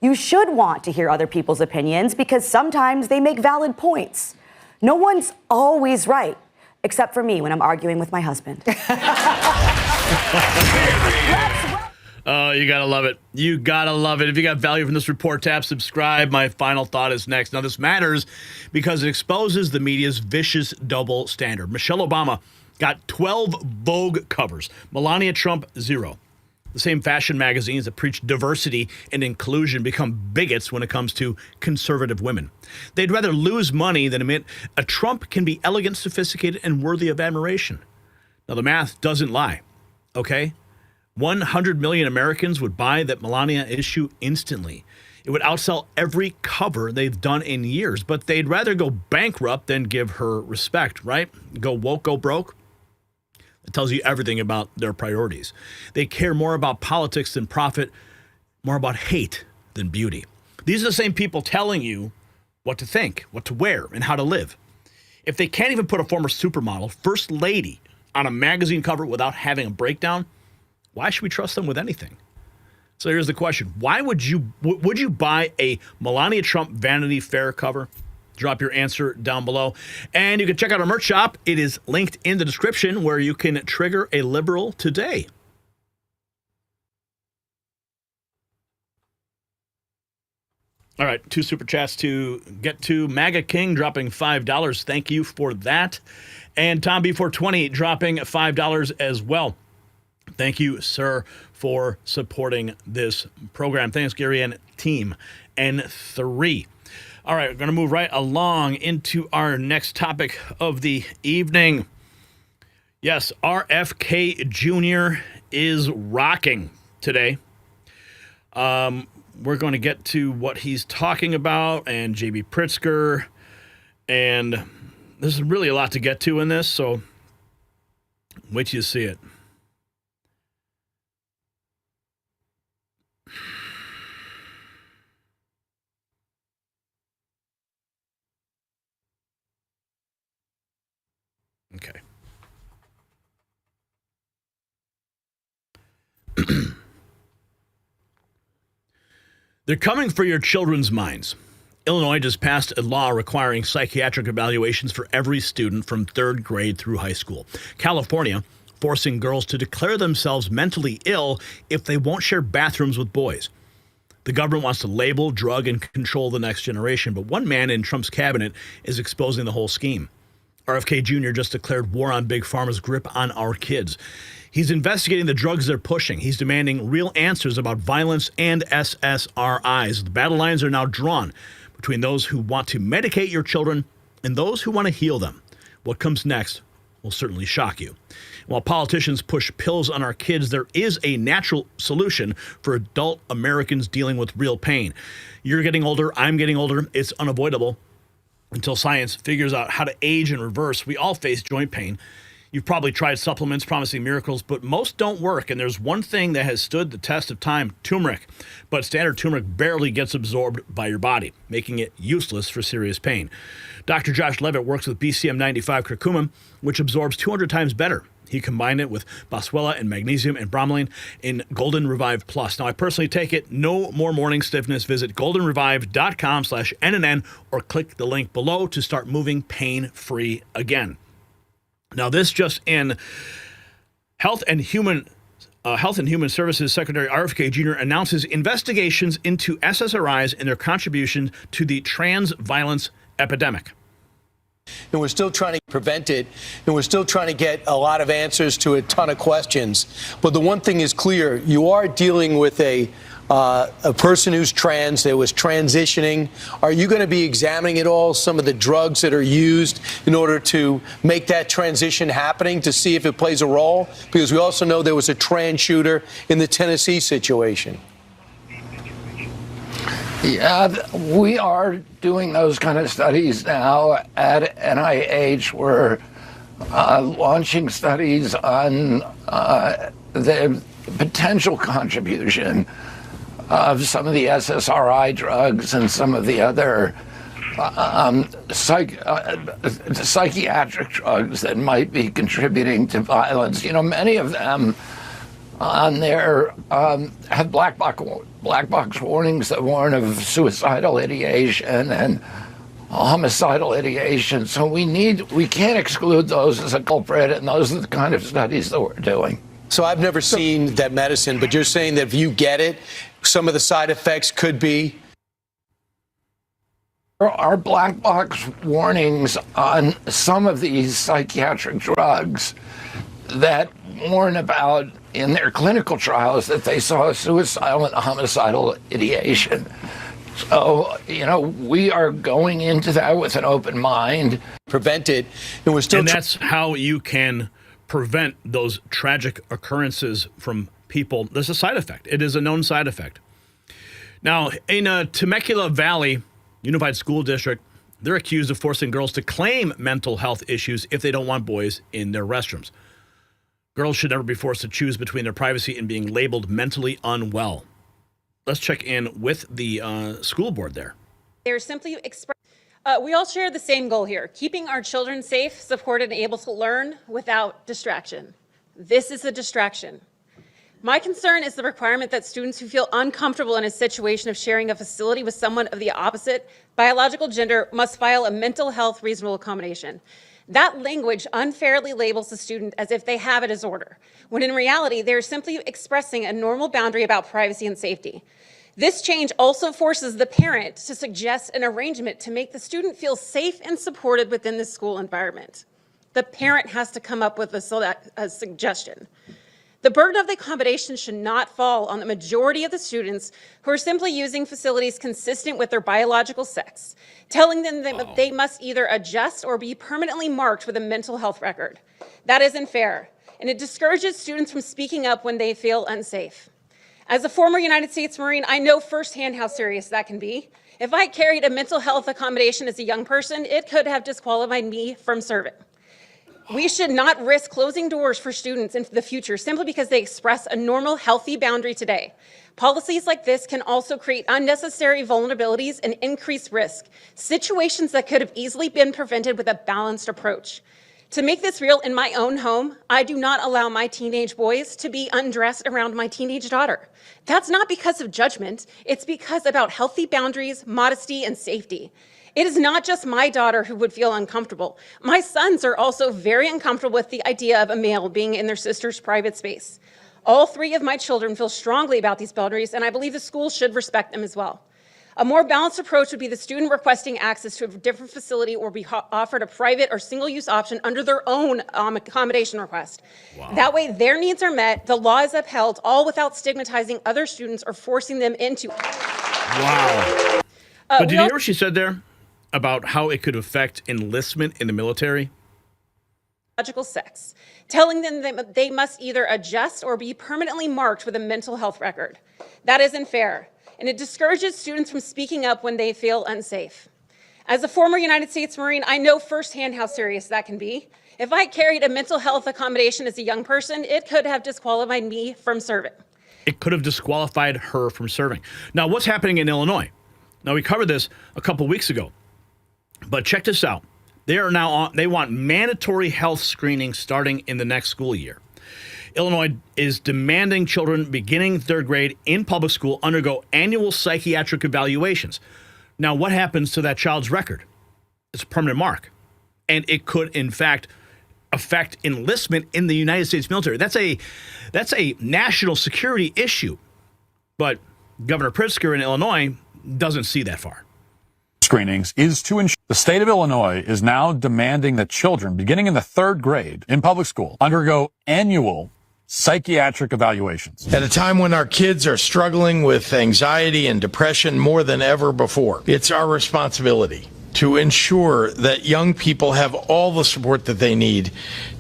You should want to hear other people's opinions because sometimes they make valid points. No one's always right, except for me when I'm arguing with my husband. Oh, you gotta love it. You gotta love it. If you got value from this report, tap subscribe. My final thought is next. Now, this matters because it exposes the media's vicious double standard. Michelle Obama got 12 Vogue covers. Melania Trump, 0. The same fashion magazines that preach diversity and inclusion become bigots when it comes to conservative women. They'd rather lose money than admit a Trump can be elegant, sophisticated, and worthy of admiration. Now, the math doesn't lie, okay? 100 million Americans would buy that Melania issue instantly. It would outsell every cover they've done in years, but they'd rather go bankrupt than give her respect, right? Go woke, go broke. It tells you everything about their priorities. They care more about politics than profit, more about hate than beauty. These are the same people telling you what to think, what to wear, and how to live. If they can't even put a former supermodel, first lady, on a magazine cover without having a breakdown, why should we trust them with anything? So here's the question. Why would you buy a Melania Trump Vanity Fair cover? Drop your answer down below. And you can check out our merch shop. It is linked in the description where you can trigger a liberal today. All right, 2 super chats to get to. MAGA King dropping $5. Thank you for that. And Tom B420 dropping $5 as well. Thank you, sir, for supporting this program. Thanks, Gary and team. N3. All right, we're going to move right along into our next topic of the evening. Yes, RFK Jr. is rocking today. We're going to get to what he's talking about and J.B. Pritzker. And there's really a lot to get to in this, so wait till you see it. Okay. They're coming for your children's minds. Illinois just passed a law requiring psychiatric evaluations for every student from 3rd grade through high school. California forcing girls to declare themselves mentally ill if they won't share bathrooms with boys. The government wants to label, drug, and control the next generation, but one man in Trump's cabinet is exposing the whole scheme. RFK Jr. just declared war on Big Pharma's grip on our kids. He's investigating the drugs they're pushing. He's demanding real answers about violence and SSRIs. The battle lines are now drawn between those who want to medicate your children and those who want to heal them. What comes next will certainly shock you. While politicians push pills on our kids, there is a natural solution for adult Americans dealing with real pain. You're getting older, I'm getting older, it's unavoidable. Until science figures out how to age in reverse, we all face joint pain. You've probably tried supplements promising miracles, but most don't work. And there's one thing that has stood the test of time, turmeric. But standard turmeric barely gets absorbed by your body, making it useless for serious pain. Dr. Josh Levitt works with BCM 95 curcumin, which absorbs 200 times better. He combined it with boswellia and magnesium and bromelain in Golden Revive Plus. Now, I personally take it. No more morning stiffness. Visit goldenrevive.com/NNN or click the link below to start moving pain-free again. Now, this just in, Health and Human Services Secretary RFK Jr. announces investigations into SSRIs and their contribution to the trans violence epidemic. And we're still trying to prevent it, and we're still trying to get a lot of answers to a ton of questions. But the one thing is clear, you are dealing with a person who's trans, that was transitioning. Are you going to be examining at all some of the drugs that are used in order to make that transition happening, to see if it plays a role? Because we also know there was a trans shooter in the Tennessee situation. Yeah, we are doing those kind of studies now at NIH. We're launching studies on the potential contribution of some of the SSRI drugs and some of the other psychiatric drugs that might be contributing to violence. You know, many of them on there have black box warnings that warn of suicidal ideation and homicidal ideation. So we can't exclude those as a culprit, and those are the kind of studies that we're doing. So I've never seen that medicine, but you're saying that if you get it, some of the side effects could be? There are black box warnings on some of these psychiatric drugs that warn about in their clinical trials that they saw suicidal and homicidal ideation. So, you know, we are going into that with an open mind. Prevent it. And we're still. And that's how you can prevent those tragic occurrences from people. There's a side effect. It is a known side effect. Now, in Temecula Valley Unified School District, they're accused of forcing girls to claim mental health issues if they don't want boys in their restrooms. Girls should never be forced to choose between their privacy and being labeled mentally unwell. Let's check in with the school board there. They're simply we all share the same goal here, keeping our children safe, supported, and able to learn without distraction. This is a distraction. My concern is the requirement that students who feel uncomfortable in a situation of sharing a facility with someone of the opposite biological gender must file a mental health reasonable accommodation. That language unfairly labels the student as if they have a disorder, when in reality, they're simply expressing a normal boundary about privacy and safety. This change also forces the parent to suggest an arrangement to make the student feel safe and supported within the school environment. The parent has to come up with a suggestion. The burden of the accommodation should not fall on the majority of the students who are simply using facilities consistent with their biological sex, telling them that they must either adjust or be permanently marked with a mental health record. That isn't fair, and it discourages students from speaking up when they feel unsafe. As a former United States Marine, I know firsthand how serious that can be. If I carried a mental health accommodation as a young person, it could have disqualified me from serving. We should not risk closing doors for students in the future simply because they express a normal, healthy boundary today. Policies like this can also create unnecessary vulnerabilities and increase risk, situations that could have easily been prevented with a balanced approach. To make this real, in my own home, I do not allow my teenage boys to be undressed around my teenage daughter. That's not because of judgment, it's because about healthy boundaries, modesty, and safety. It is not just my daughter who would feel uncomfortable. My sons are also very uncomfortable with the idea of a male being in their sister's private space. All three of my children feel strongly about these boundaries, and I believe the school should respect them as well. A more balanced approach would be the student requesting access to a different facility or be offered a private or single-use option under their own accommodation request. Wow. That way, their needs are met, the law is upheld, all without stigmatizing other students or forcing them into. Wow. But did you hear what she said there about how it could affect enlistment in the military? Sex, telling them that they must either adjust or be permanently marked with a mental health record. That isn't fair, and it discourages students from speaking up when they feel unsafe. As a former United States Marine, I know firsthand how serious that can be. If I carried a mental health accommodation as a young person, it could have disqualified me from serving. It could have disqualified her from serving. Now, what's happening in Illinois? Now, we covered this a couple weeks ago, but check this out. They want mandatory health screening starting in the next school year. Illinois is demanding children beginning third grade in public school undergo annual psychiatric evaluations. Now, what happens to that child's record? It's a permanent mark, and it could, in fact, affect enlistment in the United States military. That's a national security issue. But Governor Pritzker in Illinois doesn't see that far. Screenings is to ensure the state of Illinois is now demanding that children beginning in the third grade in public school undergo annual psychiatric evaluations. At a time when our kids are struggling with anxiety and depression more than ever before, it's our responsibility to ensure that young people have all the support that they need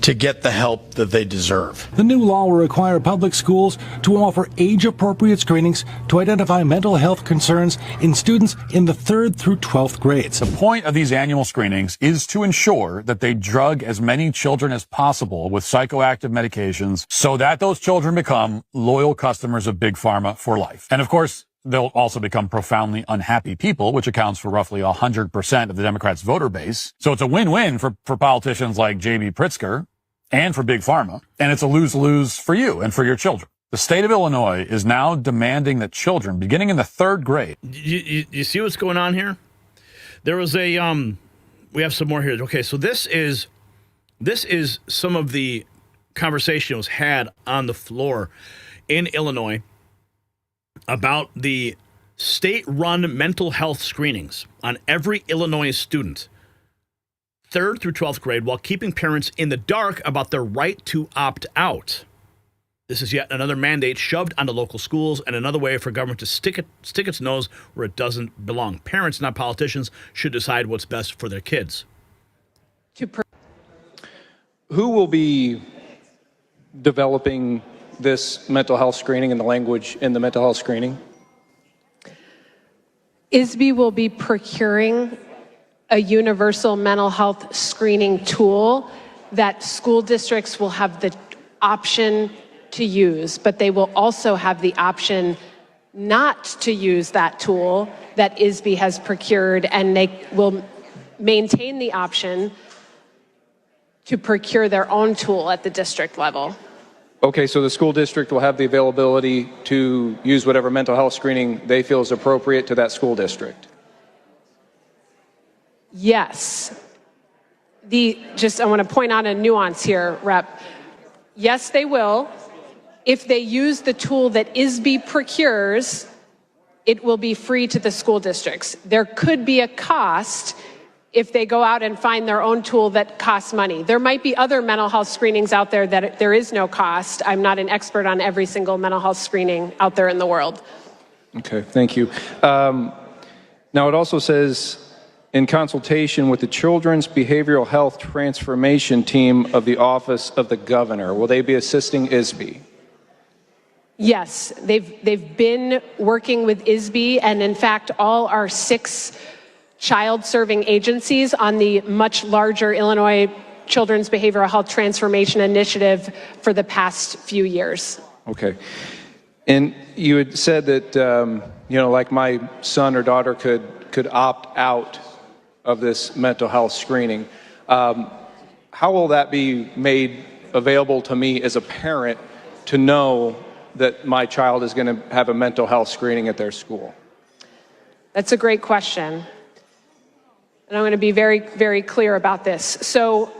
to get the help that they deserve. The new law will require public schools to offer age-appropriate screenings to identify mental health concerns in students in the 3rd through 12th grades. The point of these annual screenings is to ensure that they drug as many children as possible with psychoactive medications so that those children become loyal customers of Big Pharma for life. And of course, they'll also become profoundly unhappy people, which accounts for roughly 100% of the Democrats' voter base. So it's a win-win for politicians like J.B. Pritzker and for Big Pharma. And it's a lose-lose for you and for your children. The state of Illinois is now demanding that children beginning in the 3rd grade. You see what's going on here? There was a, we have some more here. Okay, so this is some of the conversation was had on the floor in Illinois about the state-run mental health screenings on every Illinois student, 3rd through 12th grade, while keeping parents in the dark about their right to opt out. This is yet another mandate shoved onto local schools and another way for government to stick its nose where it doesn't belong. Parents, not politicians, should decide what's best for their kids. Who will be developing this mental health screening and the language in the mental health screening? ISB will be procuring a universal mental health screening tool that school districts will have the option to use, but they will also have the option not to use that tool that ISB has procured, and they will maintain the option to procure their own tool at the district level. Okay, so the school district will have the availability to use whatever mental health screening they feel is appropriate to that school district. Yes. I want to point out a nuance here, Rep. Yes, they will. If they use the tool that ISB procures, it will be free to the school districts. There could be a cost if they go out and find their own tool that costs money. There might be other mental health screenings out there that there is no cost. I'm not an expert on every single mental health screening out there in the world. Okay, thank you. Now it also says, in consultation with the Children's Behavioral Health Transformation Team of the Office of the Governor, will they be assisting ISB? Yes, they've been working with ISB, and in fact, all our 6 child-serving agencies on the much larger Illinois Children's Behavioral Health Transformation Initiative for the past few years. Okay. And you had said that, like my son or daughter could opt out of this mental health screening. How will that be made available to me as a parent to know that my child is going to have a mental health screening at their school? That's a great question. And I'm going to be very, very clear about this. So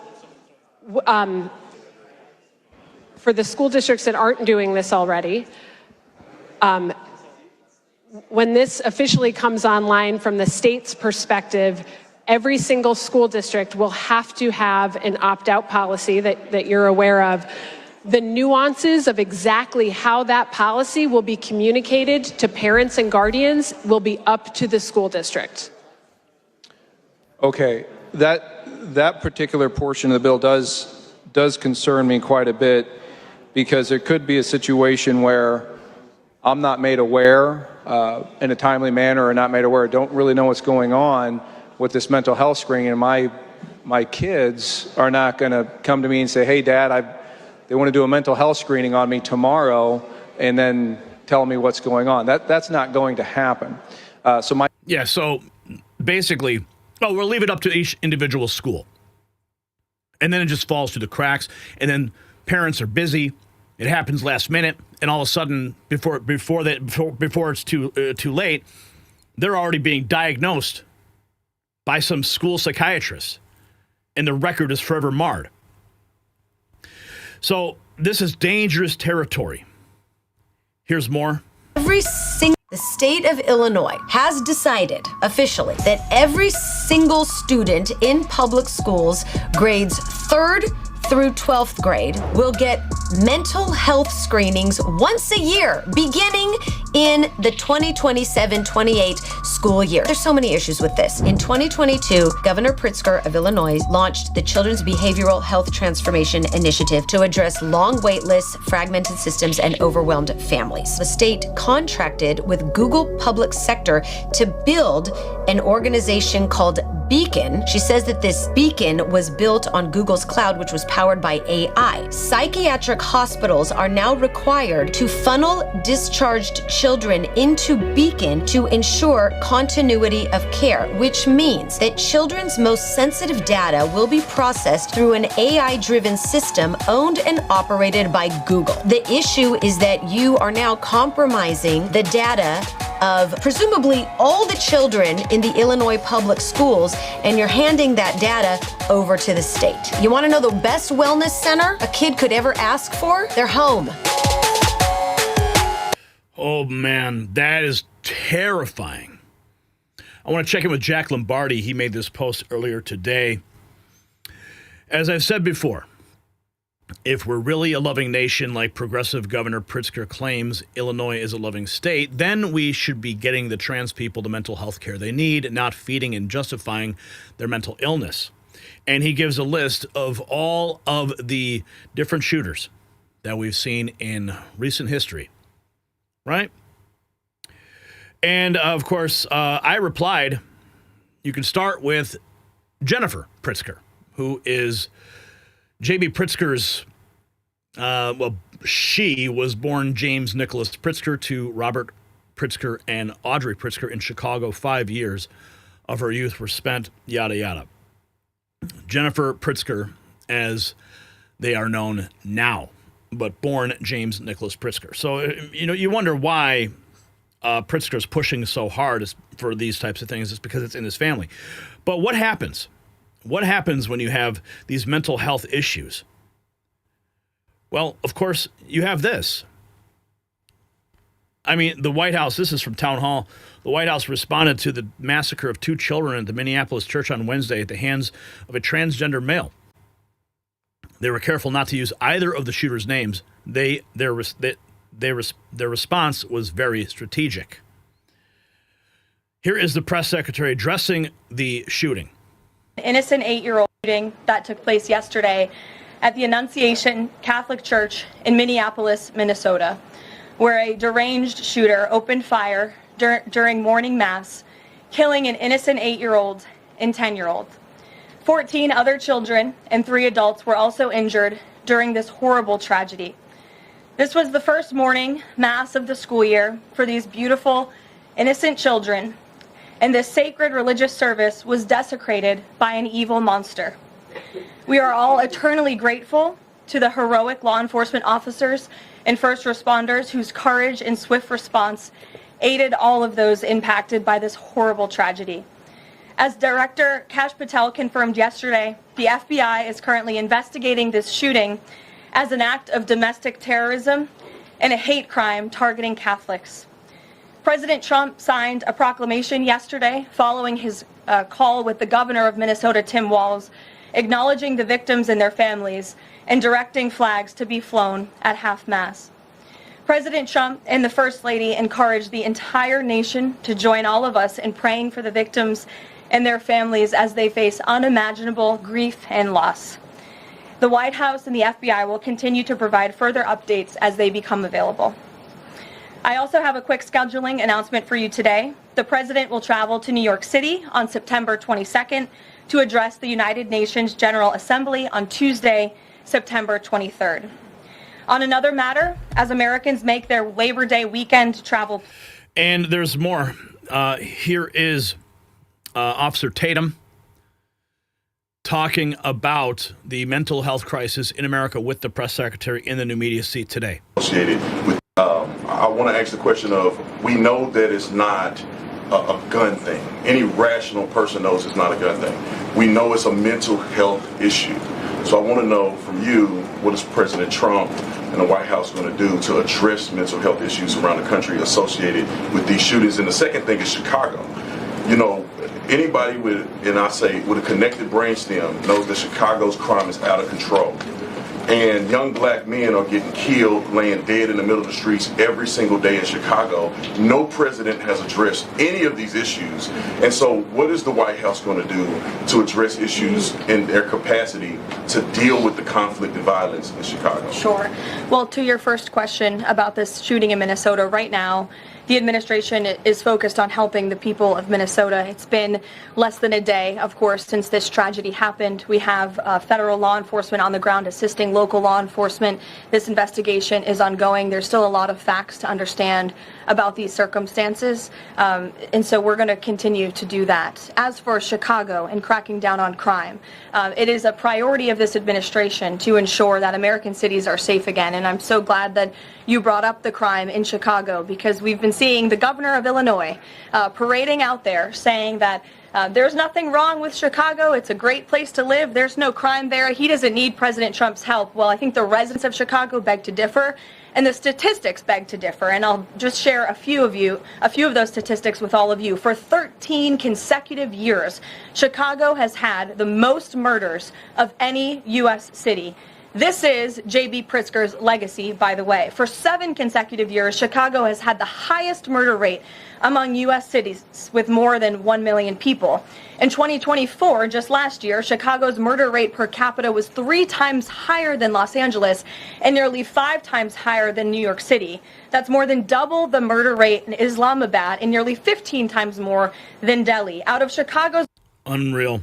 for the school districts that aren't doing this already, when this officially comes online from the state's perspective, every single school district will have to have an opt-out policy that you're aware of. The nuances of exactly how that policy will be communicated to parents and guardians will be up to the school district. Okay, that particular portion of the bill does concern me quite a bit, because there could be a situation where I'm not made aware in a timely manner, or not made aware, don't really know what's going on, with this mental health screening, and my kids are not going to come to me and say, hey, Dad, they want to do a mental health screening on me tomorrow and then tell me what's going on. That's not going to happen. So basically, we'll leave it up to each individual school. And then it just falls through the cracks. And then parents are busy. It happens last minute. And all of a sudden, before it's too late, they're already being diagnosed by some school psychiatrist. And the record is forever marred. So this is dangerous territory. Here's more. The state of Illinois has decided officially that every single student in public schools, grades 3rd through 12th grade, will get mental health screenings once a year, beginning in the 2027-28 school year. There's so many issues with this. In 2022, Governor Pritzker of Illinois launched the Children's Behavioral Health Transformation Initiative to address long wait lists, fragmented systems, and overwhelmed families. The state contracted with Google Public Sector to build an organization called Beacon. She says that this beacon was built on Google's cloud, which was powered by AI. Psychiatric hospitals are now required to funnel discharged children into Beacon to ensure continuity of care, which means that children's most sensitive data will be processed through an AI-driven system owned and operated by Google. The issue is that you are now compromising the data of presumably all the children in the Illinois public schools, and you're handing that data over to the state. You want to know the best wellness center a kid could ever ask for? Their home. Oh, man, that is terrifying. I want to check in with Jack Lombardi. He made this post earlier today. As I've said before, if we're really a loving nation like progressive Governor Pritzker claims Illinois is a loving state, then we should be getting the trans people the mental health care they need, not feeding and justifying their mental illness. And he gives a list of all of the different shooters that we've seen in recent history, right? And, of course, I replied, you can start with Jennifer Pritzker, who is J.B. Pritzker's, she was born James Nicholas Pritzker to Robert Pritzker and Audrey Pritzker in Chicago. 5 years of her youth were spent, yada, yada. Jennifer Pritzker, as they are known now, but born James Nicholas Pritzker. So, you wonder why Pritzker's pushing so hard for these types of things. It's because it's in his family. But what happens? What happens when you have these mental health issues? Well, of course, you have this. I mean, the White House, this is from Town Hall. The White House responded to the massacre of 2 children at the Minneapolis church on Wednesday at the hands of a transgender male. They were careful not to use either of the shooters' names. Their response was very strategic. Here is the press secretary addressing the shooting. An innocent 8-year-old shooting that took place yesterday at the Annunciation Catholic Church in Minneapolis, Minnesota, where a deranged shooter opened fire during morning mass, killing an innocent 8-year-old and 10-year-old. 14 other children and 3 adults were also injured during this horrible tragedy. This was the first morning mass of the school year for these beautiful, innocent children, and this sacred religious service was desecrated by an evil monster. We are all eternally grateful to the heroic law enforcement officers and first responders whose courage and swift response aided all of those impacted by this horrible tragedy. As Director Kash Patel confirmed yesterday, the FBI is currently investigating this shooting as an act of domestic terrorism and a hate crime targeting Catholics. President Trump signed a proclamation yesterday following his call with the governor of Minnesota, Tim Walz, acknowledging the victims and their families and directing flags to be flown at half-mast. President Trump and the First Lady encouraged the entire nation to join all of us in praying for the victims and their families as they face unimaginable grief and loss. The White House and the FBI will continue to provide further updates as they become available. I also have a quick scheduling announcement for you today. The president will travel to New York City on September 22nd to address the United Nations General Assembly on Tuesday, September 23rd. On another matter, as Americans make their Labor Day weekend travel. And there's more. Here is Officer Tatum talking about the mental health crisis in America with the press secretary in the new media seat today. I want to ask the question of, we know that it's not a gun thing. Any rational person knows it's not a gun thing. We know it's a mental health issue. So I want to know from you, what is President Trump and the White House going to do to address mental health issues around the country associated with these shootings? And the second thing is Chicago. You know, anybody with a connected brainstem knows that Chicago's crime is out of control. And young black men are getting killed, laying dead in the middle of the streets every single day in Chicago. No president has addressed any of these issues. And so what is the White House going to do to address issues in their capacity to deal with the conflict and violence in Chicago? Sure. Well, to your first question about this shooting in Minnesota, right now, the administration is focused on helping the people of Minnesota. It's been less than a day, of course, since this tragedy happened. We have federal law enforcement on the ground assisting local law enforcement. This investigation is ongoing. There's still a lot of facts to understand about these circumstances, and so we're going to continue to do that. As for Chicago and cracking down on crime, it is a priority of this administration to ensure that American cities are safe again, and I'm so glad that you brought up the crime in Chicago, because we've been seeing the governor of Illinois parading out there saying that there's nothing wrong with Chicago. It's a great place to live. There's no crime there. He doesn't need President Trump's help. Well, I think the residents of Chicago beg to differ, and the statistics beg to differ. And I'll just share a few of those statistics with all of you. For 13 consecutive years, Chicago has had the most murders of any U.S. city. This is J.B. Pritzker's legacy, by the way. For 7 consecutive years, Chicago has had the highest murder rate among U.S. cities with more than 1 million people. In 2024, just last year, Chicago's murder rate per capita was 3 times higher than Los Angeles and nearly 5 times higher than New York City. That's more than double the murder rate in Islamabad and nearly 15 times more than Delhi. Out of Chicago's... Unreal.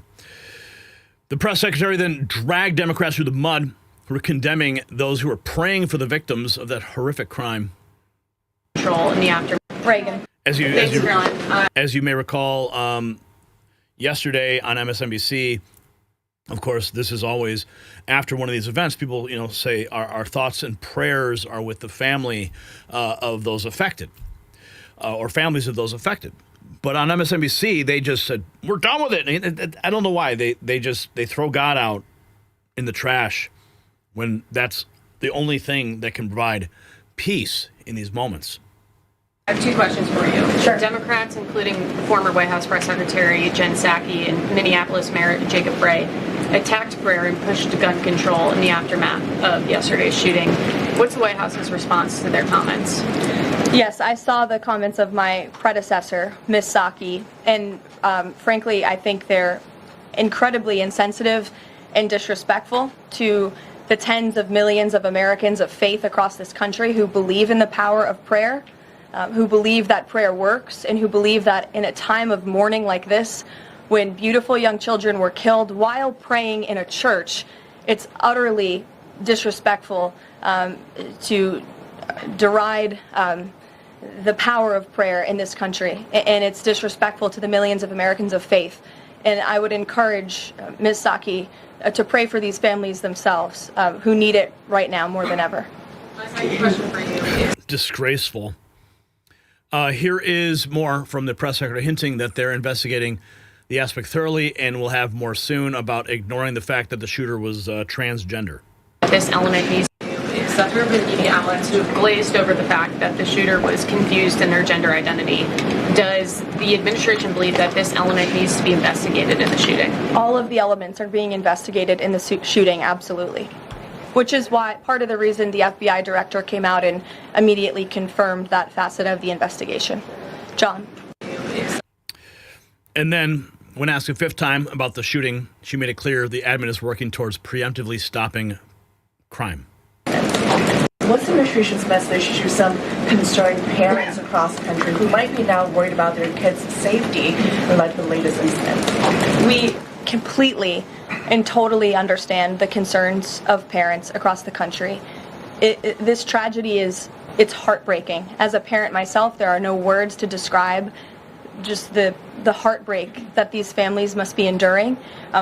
The press secretary then dragged Democrats through the mud, who were condemning those who were praying for the victims of that horrific crime. Control in the aftermath. Reagan. As you may recall, yesterday on MSNBC, of course, this is always after one of these events, people, say our thoughts and prayers are with the family of those affected, or families of those affected. But on MSNBC, they just said, we're done with it. And I don't know why. They throw God out in the trash when that's the only thing that can provide peace in these moments. I have 2 questions for you. Sure. Democrats, including former White House Press Secretary Jen Psaki and Minneapolis Mayor Jacob Frey, attacked prayer and pushed gun control in the aftermath of yesterday's shooting. What's the White House's response to their comments? Yes, I saw the comments of my predecessor, Ms. Psaki, and frankly, I think they're incredibly insensitive and disrespectful to the tens of millions of Americans of faith across this country who believe in the power of prayer, who believe that prayer works, and who believe that in a time of mourning like this, when beautiful young children were killed while praying in a church, it's utterly disrespectful to deride the power of prayer in this country, and it's disrespectful to the millions of Americans of faith. And I would encourage Ms. Psaki to pray for these families themselves, who need it right now more than ever. My second question for you. Disgraceful. Here is more from the press secretary hinting that they're investigating the aspect thoroughly and will have more soon about ignoring the fact that the shooter was transgender. This element needs to is that there have been media outlets who have glazed over the fact that the shooter was confused in their gender identity. Does the administration believe that this element needs to be investigated in the shooting? All of the elements are being investigated in the shooting, absolutely. Which is why part of the reason the FBI director came out and immediately confirmed that facet of the investigation. John. And then, when asked a 5th time about the shooting, she made it clear the admin is working towards preemptively stopping crime. What's the administration's message to some concerned parents across the country who might be now worried about their kids' safety in light of the latest incident? We completely and totally understand the concerns of parents across the country. This tragedy it's heartbreaking. As a parent myself, there are no words to describe just the heartbreak that these families must be enduring,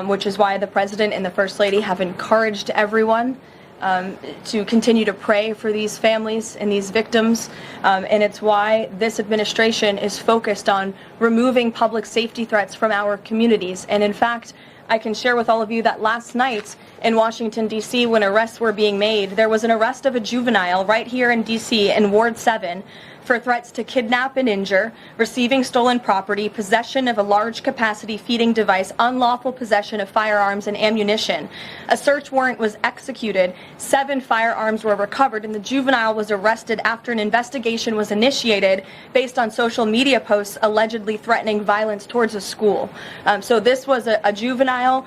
which is why the President and the First Lady have encouraged everyone to continue to pray for these families and these victims. And it's why this administration is focused on removing public safety threats from our communities. And in fact, I can share with all of you that last night in Washington, D.C., when arrests were being made, there was an arrest of a juvenile right here in D.C. in Ward 7 for threats to kidnap and injure, receiving stolen property, possession of a large capacity feeding device, unlawful possession of firearms and ammunition. A search warrant was executed, 7 firearms were recovered, and the juvenile was arrested after an investigation was initiated based on social media posts allegedly threatening violence towards a school. So this was a juvenile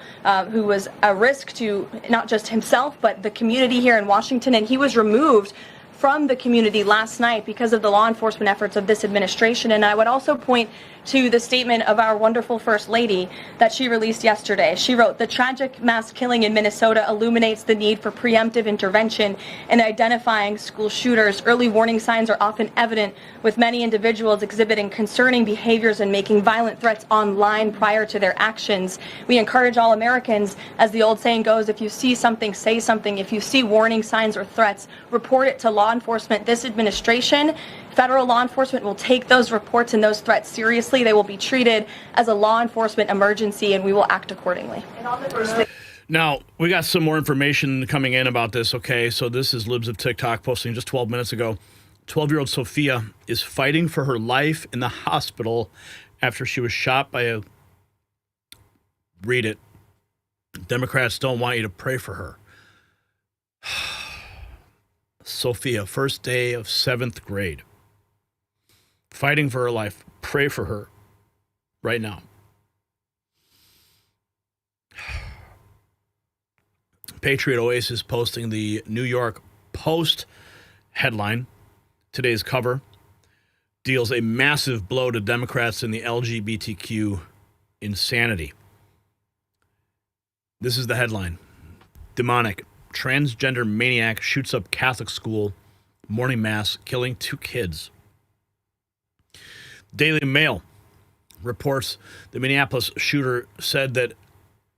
who was a risk to not just himself, but the community here in Washington, and he was removed from the community last night because of the law enforcement efforts of this administration. And I would also point to the statement of our wonderful First Lady that she released yesterday. She wrote, "The tragic mass killing in Minnesota illuminates the need for preemptive intervention in identifying school shooters. Early warning signs are often evident, with many individuals exhibiting concerning behaviors and making violent threats online prior to their actions. We encourage all Americans, as the old saying goes, if you see something, say something. If you see warning signs or threats, report it to law enforcement." This administration, federal law enforcement, will take those reports and those threats seriously. They will be treated as a law enforcement emergency, and we will act accordingly. Now, we got some more information coming in about this, okay? So this is Libs of TikTok posting just 12 minutes ago. 12-year-old Sophia is fighting for her life in the hospital after she was shot by a... Read it. Democrats don't want you to pray for her. Sophia, first day of 7th grade. Fighting for her life. Pray for her right now. Patriot Oasis posting the New York Post headline. Today's cover deals a massive blow to Democrats in the LGBTQ insanity. This is the headline. Demonic. Transgender maniac shoots up Catholic school, morning mass, killing 2 kids. Daily Mail reports the Minneapolis shooter said that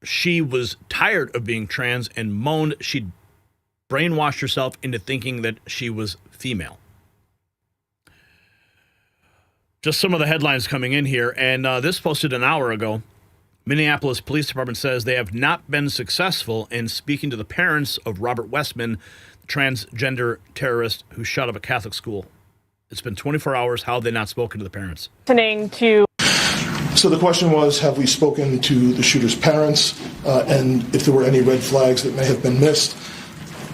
she was tired of being trans and moaned she'd brainwashed herself into thinking that she was female. Just some of the headlines coming in here, and this posted an hour ago. Minneapolis Police Department says they have not been successful in speaking to the parents of Robert Westman, the transgender terrorist who shot up a Catholic school. It's been 24 hours. How have they not spoken to the parents? Listening to. So the question was, have we spoken to the shooter's parents and if there were any red flags that may have been missed?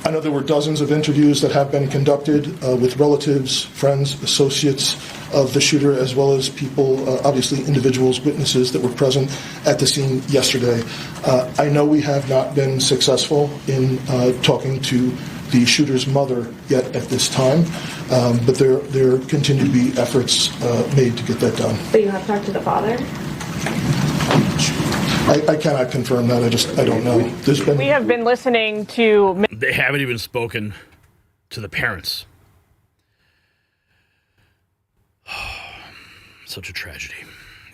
I know there were dozens of interviews that have been conducted with relatives, friends, associates of the shooter, as well as people, obviously individuals, witnesses that were present at the scene yesterday. I know we have not been successful in talking to the shooter's mother yet at this time, but there continue to be efforts made to get that done. But you have talked to the father? I cannot confirm that. I don't know. We have been listening to. They haven't even spoken to the parents. Such a tragedy.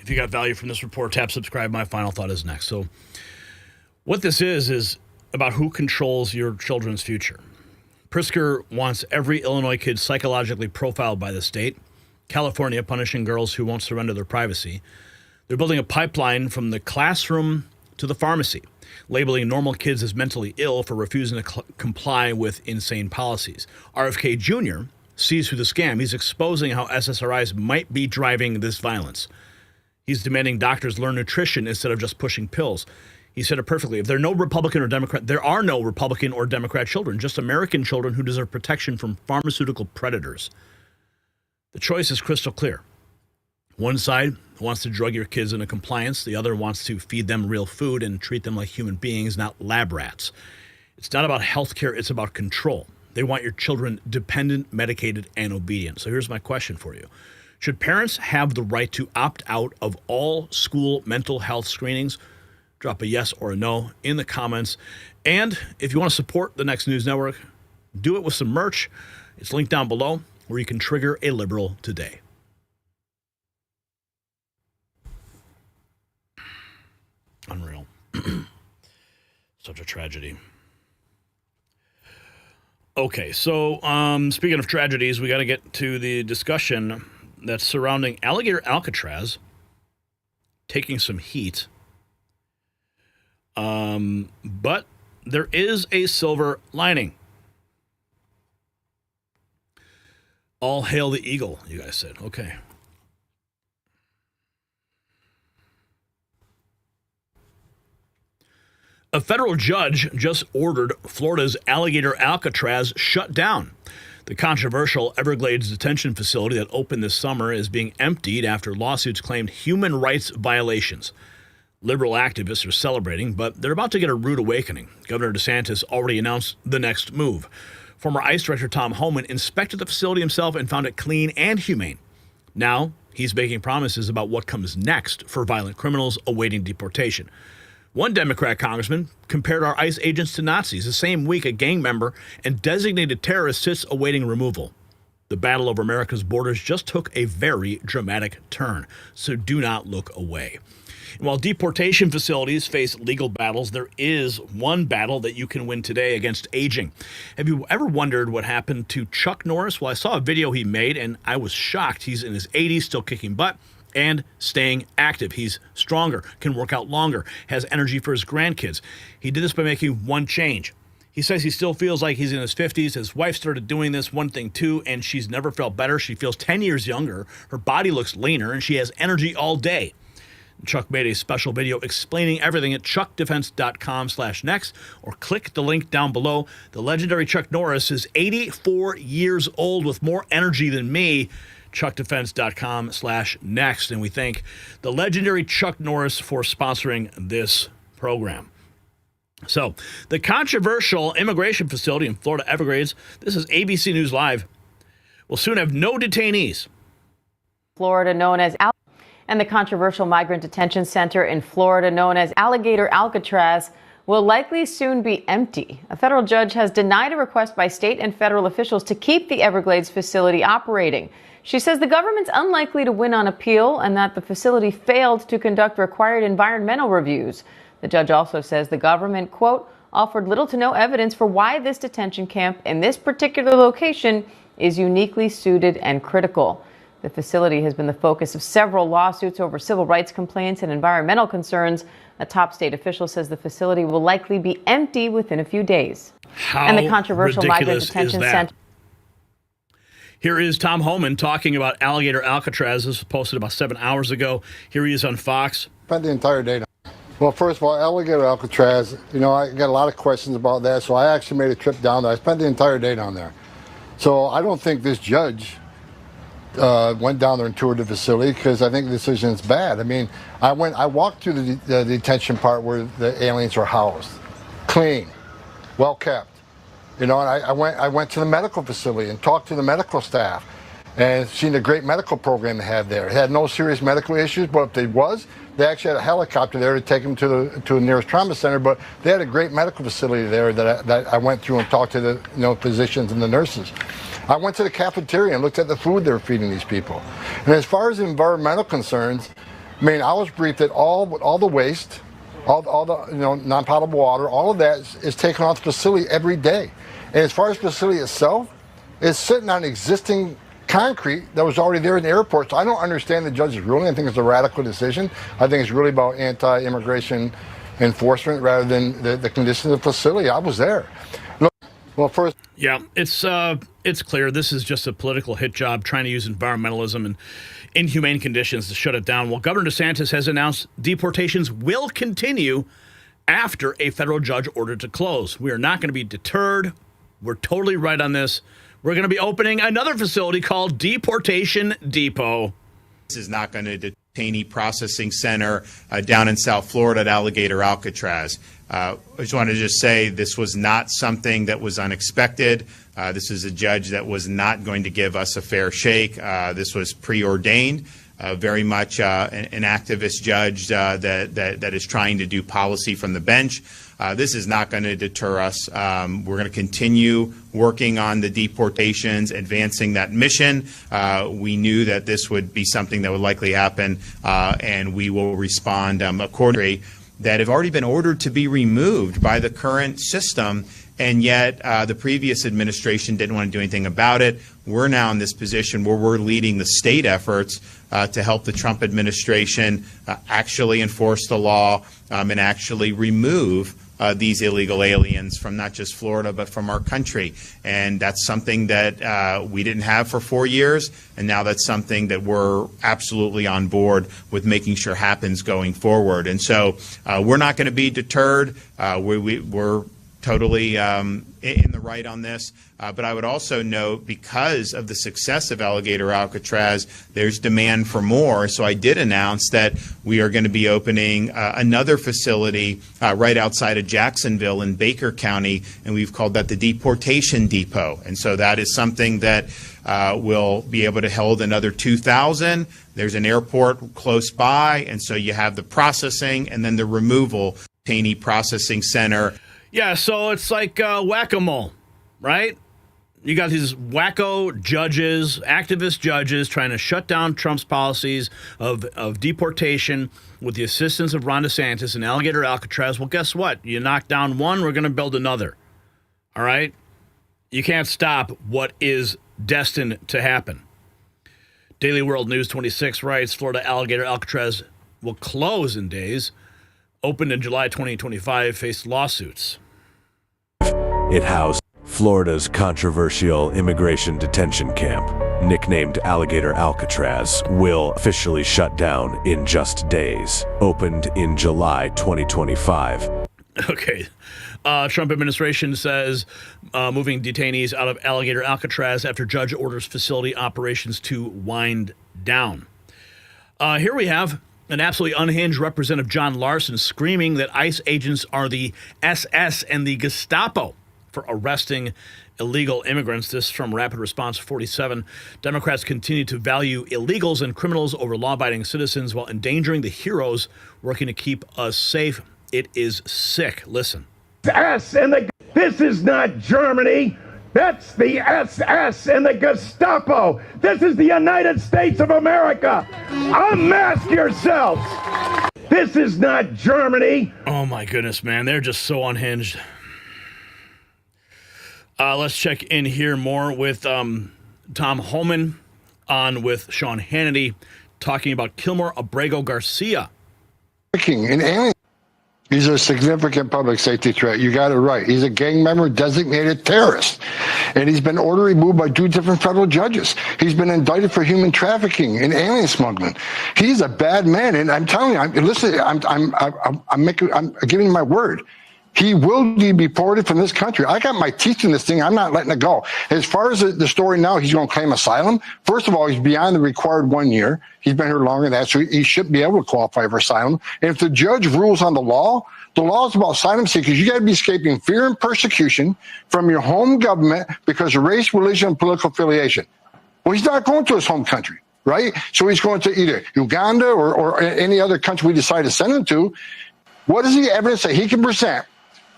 If you got value from this report, tap subscribe. My final thought is next. So what this is about who controls your children's future. Pritzker wants every Illinois kid psychologically profiled by the state. California punishing girls who won't surrender their privacy. They're building a pipeline from the classroom to the pharmacy, labeling normal kids as mentally ill for refusing to comply with insane policies. RFK Jr. sees through the scam. He's exposing how SSRIs might be driving this violence. He's demanding doctors learn nutrition instead of just pushing pills. He said it perfectly. If there are no Republican or Democrat, there are no Republican or Democrat children, just American children who deserve protection from pharmaceutical predators. The choice is crystal clear. One side wants to drug your kids into compliance. The other wants to feed them real food and treat them like human beings, not lab rats. It's not about health care. It's about control. They want your children dependent, medicated, and obedient. So here's my question for you. Should parents have the right to opt out of all school mental health screenings? Drop a yes or a no in the comments. And if you want to support the Next News Network, do it with some merch. It's linked down below where you can trigger a liberal today. Unreal. Such a tragedy. Okay, so speaking of tragedies, we got to get to the discussion that's surrounding Alligator Alcatraz taking some heat. But there is a silver lining. All hail the eagle, you guys said. Okay. A federal judge just ordered Florida's Alligator Alcatraz shut down. The controversial Everglades detention facility that opened this summer is being emptied after lawsuits claimed human rights violations. Liberal activists are celebrating, but they're about to get a rude awakening. Governor DeSantis already announced the next move. Former ICE Director Tom Homan inspected the facility himself and found it clean and humane. Now, he's making promises about what comes next for violent criminals awaiting deportation. One Democrat congressman compared our ICE agents to Nazis. The same week, a gang member and designated terrorist sits awaiting removal. The battle over America's borders just took a very dramatic turn, so do not look away. And while deportation facilities face legal battles, there is one battle that you can win today against aging. Have you ever wondered what happened to Chuck Norris? Well, I saw a video he made, and I was shocked. He's in his 80s, still kicking butt and staying active. He's stronger, can work out longer, has energy for his grandkids. He did this by making one change. He says he still feels like he's in his 50s. His wife started doing this one thing too, and she's never felt better. She feels 10 years younger. Her body looks leaner, and she has energy all day. Chuck made a special video explaining everything at chuckdefense.com/next, or click the link down below. The legendary Chuck Norris is 84 years old with more energy than me. chuckdefense.com/next. And we thank the legendary Chuck Norris for sponsoring this program. So, the controversial immigration facility in Florida Everglades, this is ABC News Live, will soon have no detainees. Florida known as and the controversial migrant detention center in Florida known as Alligator Alcatraz will likely soon be empty. A federal judge has denied a request by state and federal officials to keep the Everglades facility operating. She says the government's unlikely to win on appeal and that the facility failed to conduct required environmental reviews. The judge also says the government, quote, offered little to no evidence for why this detention camp in this particular location is uniquely suited and critical. The facility has been the focus of several lawsuits over civil rights complaints and environmental concerns. A top state official says the facility will likely be empty within a few days. How and the controversial migrant ridiculous detention is that? center. Here is Tom Homan talking about Alligator Alcatraz. This was posted about 7 hours ago. Here he is on Fox. Spent the entire day down. Well, first of all, Alligator Alcatraz, I got a lot of questions about that, so I actually made a trip down there. I spent the entire day down there. So I don't think this judge went down there and toured the facility because I think the decision is bad. I mean, I walked through the detention part where the aliens were housed, clean, well kept. And I went to the medical facility and talked to the medical staff and seen the great medical program they had there. It had no serious medical issues, but if there was, they actually had a helicopter there to take them to the nearest trauma center. But they had a great medical facility there that I went through and talked to the physicians and the nurses. I went to the cafeteria and looked at the food they were feeding these people. And as far as environmental concerns, I mean, I was briefed that all the waste, all the non-potable water, all of that is taken off the facility every day. And as far as the facility itself, it's sitting on existing concrete that was already there in the airport. So I don't understand the judge's ruling. I think it's a radical decision. I think it's really about anti-immigration enforcement rather than the conditions of the facility. I was there. Look, well, first. Yeah, it's clear this is just a political hit job trying to use environmentalism and inhumane conditions to shut it down. Well, Governor DeSantis has announced deportations will continue after a federal judge ordered to close. We are not going to be deterred. We're totally right on this. We're going to be opening another facility called Deportation Depot. This is not going to detainee processing center down in South Florida at Alligator Alcatraz. I just want to say this was not something that was unexpected. This is a judge that was not going to give us a fair shake. This was preordained. Very much an activist judge that is trying to do policy from the bench. This is not going to deter us. We're going to continue working on the deportations, advancing that mission. We knew that this would be something that would likely happen, and we will respond accordingly. That have already been ordered to be removed by the current system, and yet the previous administration didn't want to do anything about it. We're now in this position where we're leading the state efforts to help the Trump administration actually enforce the law and actually remove these illegal aliens from not just Florida, but from our country. And that's something that we didn't have for 4 years, and now that's something that we're absolutely on board with making sure happens going forward. And so we're not going to be deterred. We're totally in the right on this. But I would also note, because of the success of Alligator Alcatraz, there's demand for more. So I did announce that we are going to be opening another facility right outside of Jacksonville in Baker County, and we've called that the Deportation Depot. And so that is something that will be able to hold another 2,000. There's an airport close by, and so you have the processing and then the removal detainee processing center. Yeah, so it's like whack-a-mole, right? You got these wacko judges, activist judges, trying to shut down Trump's policies of deportation with the assistance of Ron DeSantis and Alligator Alcatraz. Well, guess what? You knock down one, we're going to build another. All right? You can't stop what is destined to happen. Daily World News 26 writes, Florida Alligator Alcatraz will close in days. Opened in July 2025, faced lawsuits. It housed Florida's controversial immigration detention camp, nicknamed Alligator Alcatraz, will officially shut down in just days. Opened in July 2025. Okay. Trump administration says moving detainees out of Alligator Alcatraz after judge orders facility operations to wind down. Here we have an absolutely unhinged Representative John Larson screaming that ICE agents are the SS and the Gestapo for arresting illegal immigrants. This from Rapid Response 47. Democrats continue to value illegals and criminals over law-abiding citizens while endangering the heroes working to keep us safe. It is sick. Listen. This is not Germany. That's the SS and the Gestapo. This is the United States of America. Unmask yourselves. This is not Germany. Oh my goodness, man. They're just so unhinged. Let's check in here more with Tom Homan on with Sean Hannity talking about Kilmer Abrego Garcia. He's a significant public safety threat. You got it right. He's a gang member, designated terrorist. And he's been ordered removed by 2 different federal judges. He's been indicted for human trafficking and alien smuggling. He's a bad man. And I'm telling you, I'm giving you my word. He will be deported from this country. I got my teeth in this thing. I'm not letting it go. As far as the story now, he's going to claim asylum. First of all, he's beyond the required 1 year. He's been here longer than that, so he should be able to qualify for asylum. And if the judge rules on the law is about asylum seekers. You got to be escaping fear and persecution from your home government because of race, religion, and political affiliation. Well, he's not going to his home country, right? So he's going to either Uganda or any other country we decide to send him to. What is the evidence that he can present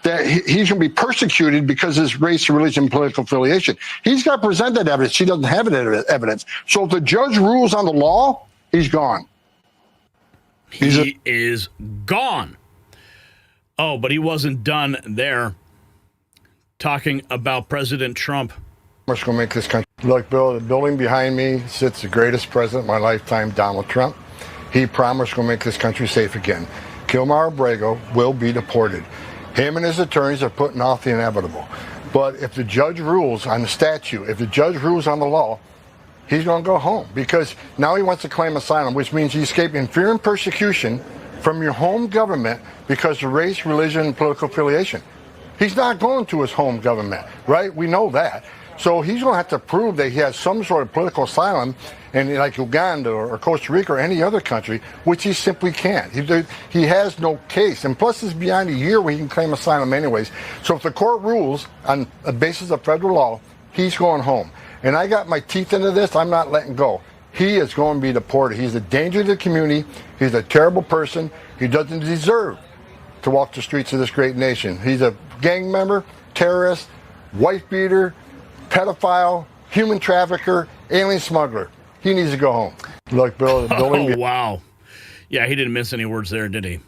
that he's going to be persecuted because of his race, religion, and political affiliation? He's got to present that evidence. He doesn't have evidence. So if the judge rules on the law, he's gone. He is gone. Oh, but he wasn't done there. Talking about President Trump. What's going to make this country? Look, Bill, the building behind me sits the greatest president of my lifetime, Donald Trump. He promised to make this country safe again. Kilmer Abrego will be deported. Him and his attorneys are putting off the inevitable. But if the judge rules on the statute, if the judge rules on the law, he's going to go home because now he wants to claim asylum, which means he's escaping fear and persecution from your home government because of race, religion, and political affiliation. He's not going to his home government, right? We know that. So he's going to have to prove that he has some sort of political asylum, and like Uganda or Costa Rica or any other country, which he simply can't. He has no case. And plus, it's beyond a year where he can claim asylum anyways. So if the court rules on the basis of federal law, he's going home. And I got my teeth into this. I'm not letting go. He is going to be deported. He's a danger to the community. He's a terrible person. He doesn't deserve to walk the streets of this great nation. He's a gang member, terrorist, wife beater, pedophile, human trafficker, alien smuggler. He needs to go home. Look, Bill. Oh, wow. Yeah, he didn't miss any words there, did he?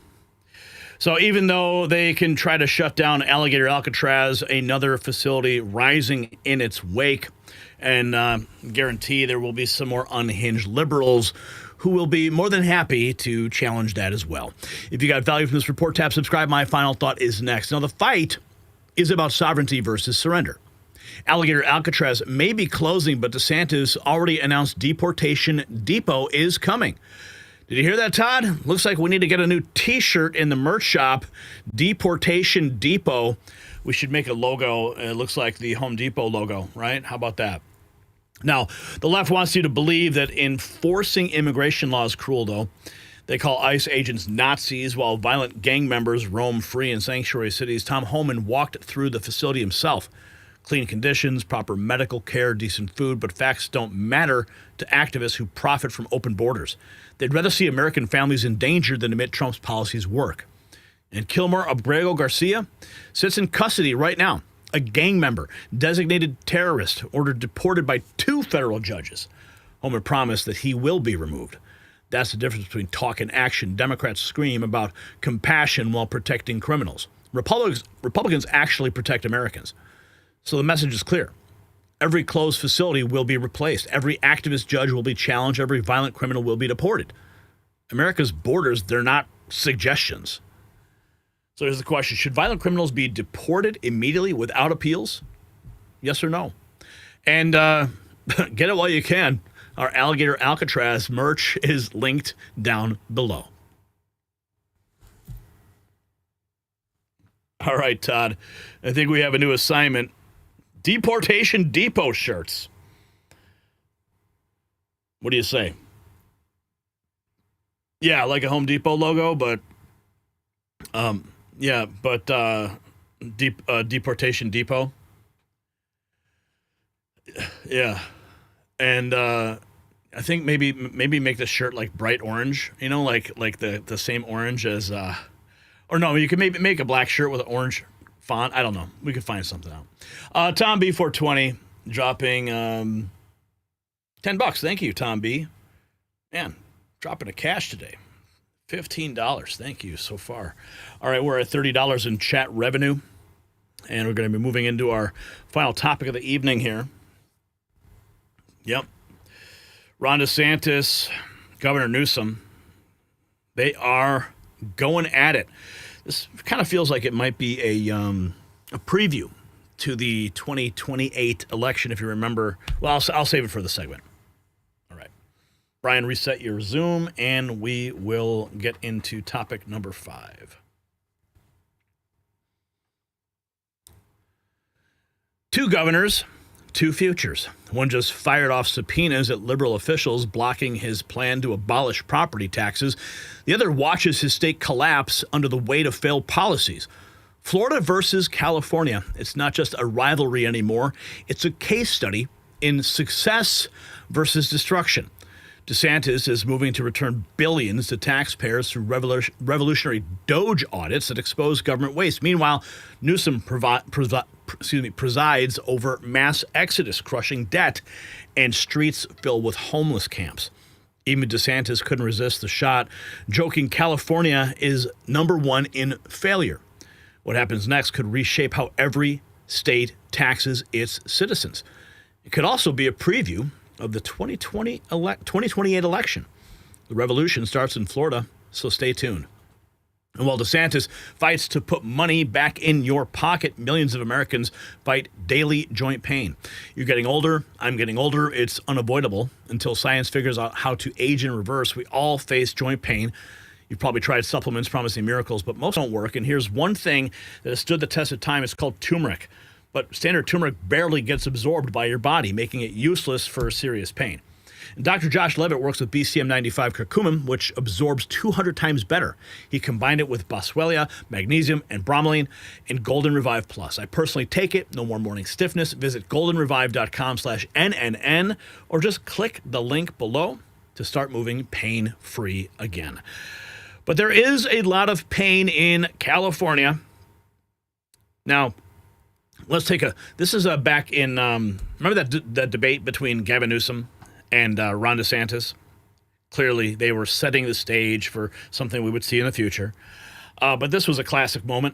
So even though they can try to shut down Alligator Alcatraz, another facility rising in its wake, and guarantee there will be some more unhinged liberals who will be more than happy to challenge that as well. If you got value from this report, tap subscribe. My final thought is next. Now, the fight is about sovereignty versus surrender. Alligator Alcatraz may be closing, but DeSantis already announced Deportation Depot is coming. Did you hear that, Todd? Looks like we need to get a new T-shirt in the merch shop, Deportation Depot. We should make a logo. It looks like the Home Depot logo, right? How about that? Now, the left wants you to believe that enforcing immigration law is cruel, though. They call ICE agents Nazis while violent gang members roam free in sanctuary cities. Tom Homan walked through the facility himself. Clean conditions, proper medical care, decent food, but facts don't matter to activists who profit from open borders. They'd rather see American families in danger than admit Trump's policies work. And Kilmer Abrego Garcia sits in custody right now. A gang member, designated terrorist, ordered deported by 2 federal judges. Homer promised that he will be removed. That's the difference between talk and action. Democrats scream about compassion while protecting criminals. Republicans actually protect Americans. So the message is clear. Every closed facility will be replaced. Every activist judge will be challenged. Every violent criminal will be deported. America's borders, they're not suggestions. So here's the question. Should violent criminals be deported immediately without appeals? Yes or no? And get it while you can. Our Alligator Alcatraz merch is linked down below. All right, Todd. I think we have a new assignment. Deportation Depot shirts. What do you say? Yeah, like a Home Depot logo, but Deportation Depot. Yeah. And I think maybe make the shirt like bright orange, like the same orange as or no, you could maybe make a black shirt with an orange font. I don't know. We could find something out. Tom B 420 dropping $10. Thank you, Tom B. Man, dropping a cash today. $15. Thank you so far. All right, we're at $30 in chat revenue, and we're going to be moving into our final topic of the evening here. Yep. Ron DeSantis, Governor Newsom, they are going at it. This kind of feels like it might be a preview to the 2028 election, if you remember. Well, I'll save it for the segment. All right. Brian, reset your Zoom, and we will get into topic number 5. 2 governors, 2 futures. One just fired off subpoenas at liberal officials blocking his plan to abolish property taxes. The other watches his state collapse under the weight of failed policies. Florida versus California. It's not just a rivalry anymore. It's a case study in success versus destruction. DeSantis is moving to return billions to taxpayers through revolutionary DOGE audits that expose government waste. Meanwhile, Newsom presides over mass exodus, crushing debt, and streets filled with homeless camps. Even DeSantis couldn't resist the shot, joking California is number 1 in failure. What happens next could reshape how every state taxes its citizens. It could also be a preview of the 2028 election. The revolution starts in Florida, so stay tuned. And while DeSantis fights to put money back in your pocket, millions of Americans fight daily joint pain. You're getting older. I'm getting older. It's unavoidable. Until science figures out how to age in reverse, we all face joint pain. You've probably tried supplements promising miracles, but most don't work. And here's one thing that has stood the test of time. It's called turmeric. but standard turmeric barely gets absorbed by your body, making it useless for serious pain. And Dr. Josh Levitt works with BCM 95 curcumin, which absorbs 200 times better. He combined it with boswellia, magnesium, and bromelain in Golden Revive Plus. I personally take it. No more morning stiffness. Visit goldenrevive.com/NNN or just click the link below to start moving pain-free again. But there is a lot of pain in California. Now, let's take this is back in, remember that debate between Gavin Newsom and Ron DeSantis? Clearly, they were setting the stage for something we would see in the future. But this was a classic moment.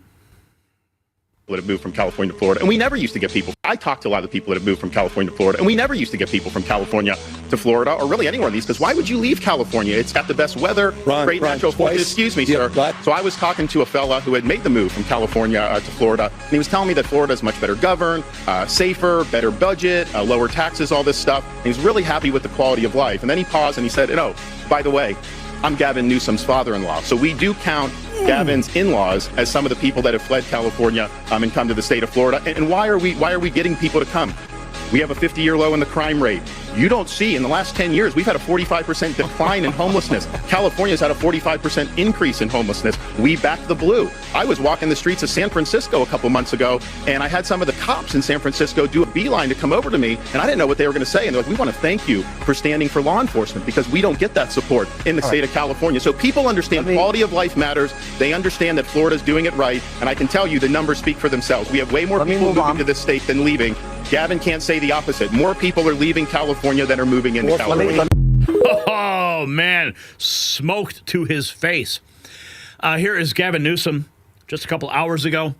That have moved from California to Florida, and we never used to get people. I talked to a lot of people that have moved from California to Florida, and we never used to get people from California to Florida, or really anywhere in these, because why would you leave California? It's got the best weather, great natural forces. Excuse me, sir. So I was talking to a fella who had made the move from California to Florida, and he was telling me that Florida is much better governed, safer, better budget, lower taxes, all this stuff. And he was really happy with the quality of life. And then he paused and he said, by the way, I'm Gavin Newsom's father-in-law. So we do count Gavin's in-laws as some of the people that have fled California and come to the state of Florida. And why are we getting people to come? We have a 50-year low in the crime rate. You don't see in the last 10 years, we've had a 45% decline in homelessness. California's had a 45% increase in homelessness. We back the blue. I was walking the streets of San Francisco a couple months ago, and I had some of the cops in San Francisco do a beeline to come over to me, and I didn't know what they were going to say. And they're like, we want to thank you for standing for law enforcement, because we don't get that support in the state of California. So people understand quality of life matters. They understand that Florida's doing it right. And I can tell you the numbers speak for themselves. We have way more people moving to this state than leaving. Gavin can't say the opposite. More people are leaving California than are moving into California. Oh, man. Smoked to his face. Here is Gavin Newsom just a couple hours ago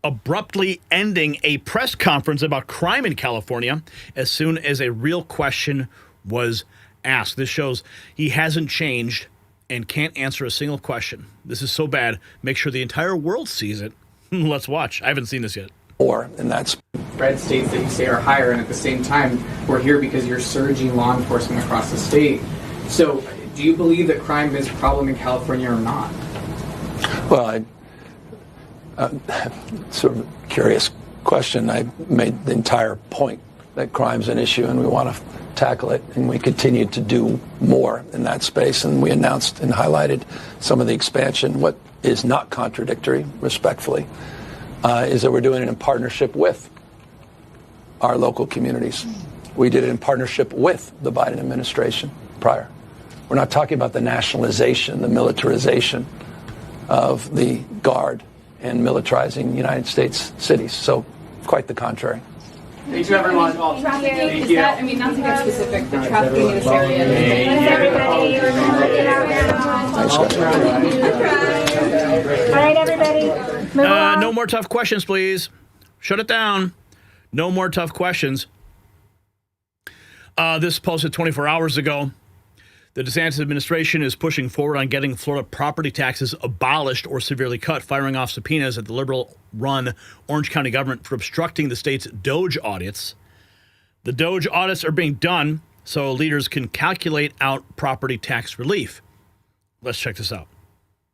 abruptly ending a press conference about crime in California as soon as a real question was asked. This shows he hasn't changed and can't answer a single question. This is so bad. Make sure the entire world sees it. Let's watch. I haven't seen this yet. And that's red states that you say are higher, and at the same time, we're here because you're surging law enforcement across the state. So, do you believe that crime is a problem in California or not? Well, sort of a curious question. I made the entire point that crime's an issue, and we want to tackle it, and we continue to do more in that space. And we announced and highlighted some of the expansion. What is not contradictory, respectfully, is that we're doing it in partnership with our local communities. We did it in partnership with the Biden administration prior. We're not talking about the nationalization, the militarization of the Guard and militarizing United States cities. So quite the contrary. Thank you, everyone. Trafficking, is that, I mean, not to get specific, but trafficking in this area. All right, everybody. No more tough questions, please. Shut it down. No more tough questions. This posted 24 hours ago. The DeSantis administration is pushing forward on getting Florida property taxes abolished or severely cut, firing off subpoenas at the liberal-run Orange County government for obstructing the state's DOJ audits. The DOJ audits are being done so leaders can calculate out property tax relief. Let's check this out.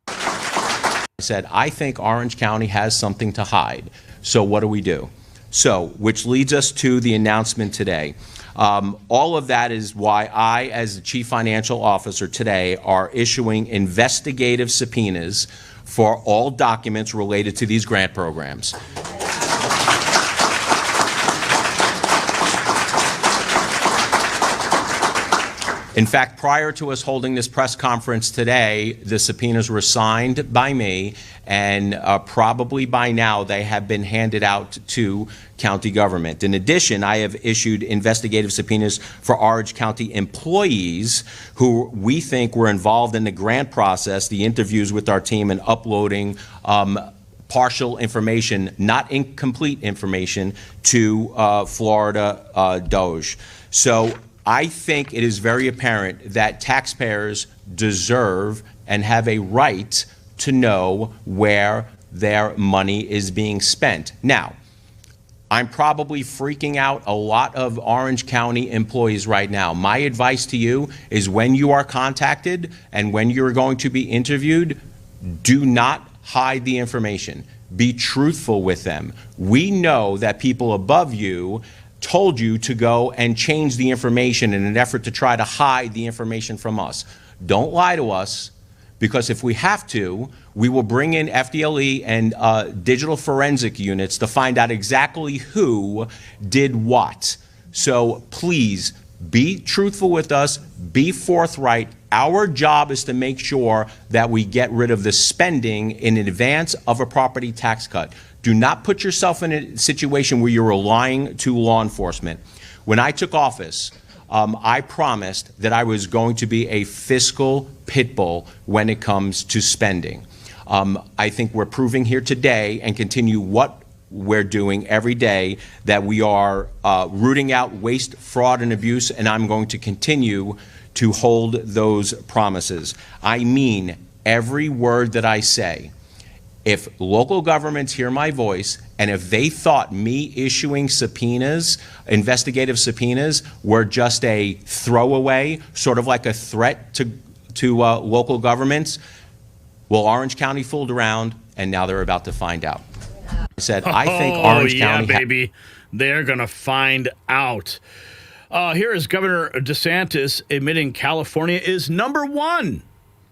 I said, I think Orange County has something to hide. So what do we do? So, which leads us to the announcement today. All of that is why I, as the Chief Financial Officer today, are issuing investigative subpoenas for all documents related to these grant programs. In fact, prior to us holding this press conference today, the subpoenas were signed by me, and probably by now they have been handed out to county government. In addition, I have issued investigative subpoenas for Orange County employees who we think were involved in the grant process, the interviews with our team, and uploading partial information, not incomplete information, to Florida DOJ. So I think it is very apparent that taxpayers deserve and have a right to know where their money is being spent. Now, I'm probably freaking out a lot of Orange County employees right now. My advice to you is when you are contacted and when you're going to be interviewed, do not hide the information. Be truthful with them. We know that people above you told you to go and change the information in an effort to try to hide the information from us. Don't lie to us, because if we have to, we will bring in FDLE and digital forensic units to find out exactly who did what. So please, be truthful with us, be forthright. Our job is to make sure that we get rid of the spending in advance of a property tax cut. Do not put yourself in a situation where you're relying to law enforcement. When I took office, I promised that I was going to be a fiscal pit bull when it comes to spending. I think we're proving here today, and continue what we're doing every day, that we are rooting out waste, fraud, and abuse, and I'm going to continue to hold those promises. I mean every word that I say. If local governments hear my voice, and if they thought me issuing subpoenas, investigative subpoenas, were just a throwaway, sort of like a threat to local governments, well, Orange County fooled around, and now they're about to find out. I said, I think Orange County... yeah, baby. They're going to find out. Here is Governor DeSantis admitting California is number one.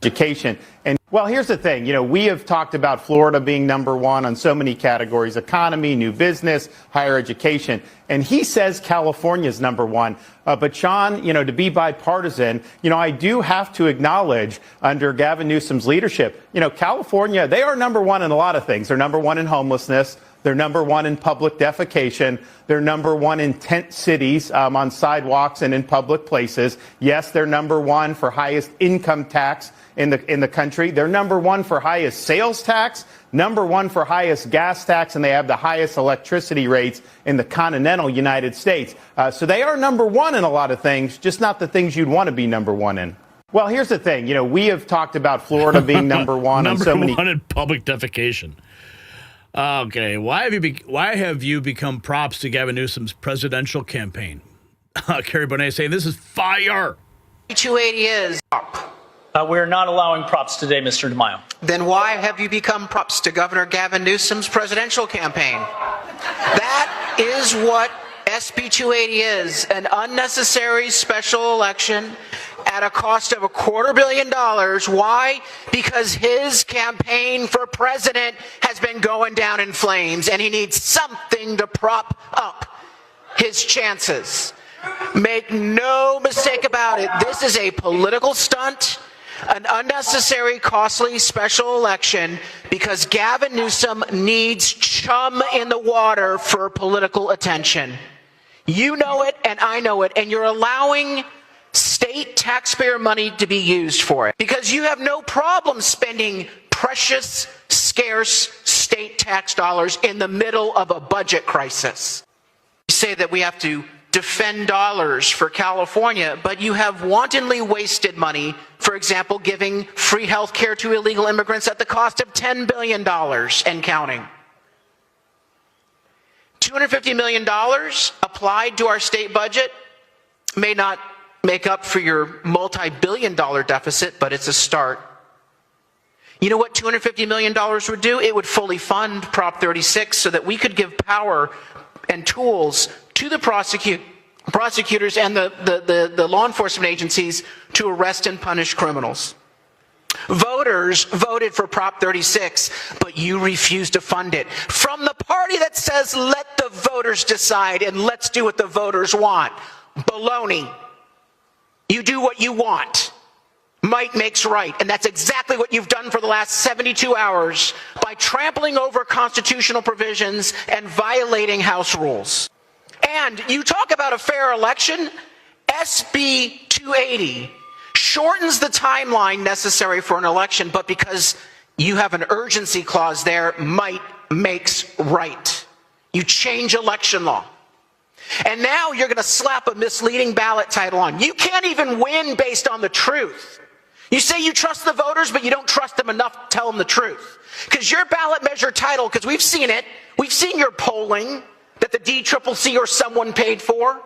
Education. And well, here's the thing. You know, we have talked about Florida being number one on so many categories: economy, new business, higher education. And he says California is number one. But Sean, you know, to be bipartisan, you know, I do have to acknowledge under Gavin Newsom's leadership, you know, California, they are number one in a lot of things. They're number one in homelessness. They're number one in public defecation. They're number one in tent cities on sidewalks and in public places. Yes, they're number one for highest income tax in the country. They're number one for highest sales tax, number one for highest gas tax, and they have the highest electricity rates in the continental United States. So they are number one in a lot of things, just not the things you'd want to be number one in. Well, here's the thing. You know, we have talked about Florida being number one on so many... Number one in public defecation. Okay, why have you become props to Gavin Newsom's presidential campaign? Carrie Bonet saying this is fire. 280 is up. We're not allowing props today, Mr. DeMaio. Then why have you become props to Governor Gavin Newsom's presidential campaign? That is what SB 280 is, an unnecessary special election at a cost of $250 million. Why? Because his campaign for president has been going down in flames, and he needs something to prop up his chances. Make no mistake about it, this is a political stunt, an unnecessary, costly special election, because Gavin Newsom needs chum in the water for political attention. You know it, and I know it, and you're allowing state taxpayer money to be used for it, because you have no problem spending precious, scarce state tax dollars in the middle of a budget crisis. You say that we have to defend dollars for California, but you have wantonly wasted money, for example, giving free health care to illegal immigrants at the cost of $10 billion and counting. $250 million applied to our state budget may not make up for your multi-billion-dollar deficit, but it's a start. You know what $250 million would do? It would fully fund Prop 36 so that we could give power and tools to the prosecutors and the law enforcement agencies to arrest and punish criminals. Voters voted for Prop 36, but you refused to fund it. From the party that says, let the voters decide and let's do what the voters want. Baloney. You do what you want. Might makes right. And that's exactly what you've done for the last 72 hours by trampling over constitutional provisions and violating House rules. And you talk about a fair election, SB 280 shortens the timeline necessary for an election, but because you have an urgency clause there, might makes right. You change election law. And now you're going to slap a misleading ballot title on. You can't even win based on the truth. You say you trust the voters, but you don't trust them enough to tell them the truth. Because your ballot measure title, because we've seen it, we've seen your polling that the DCCC or someone paid for,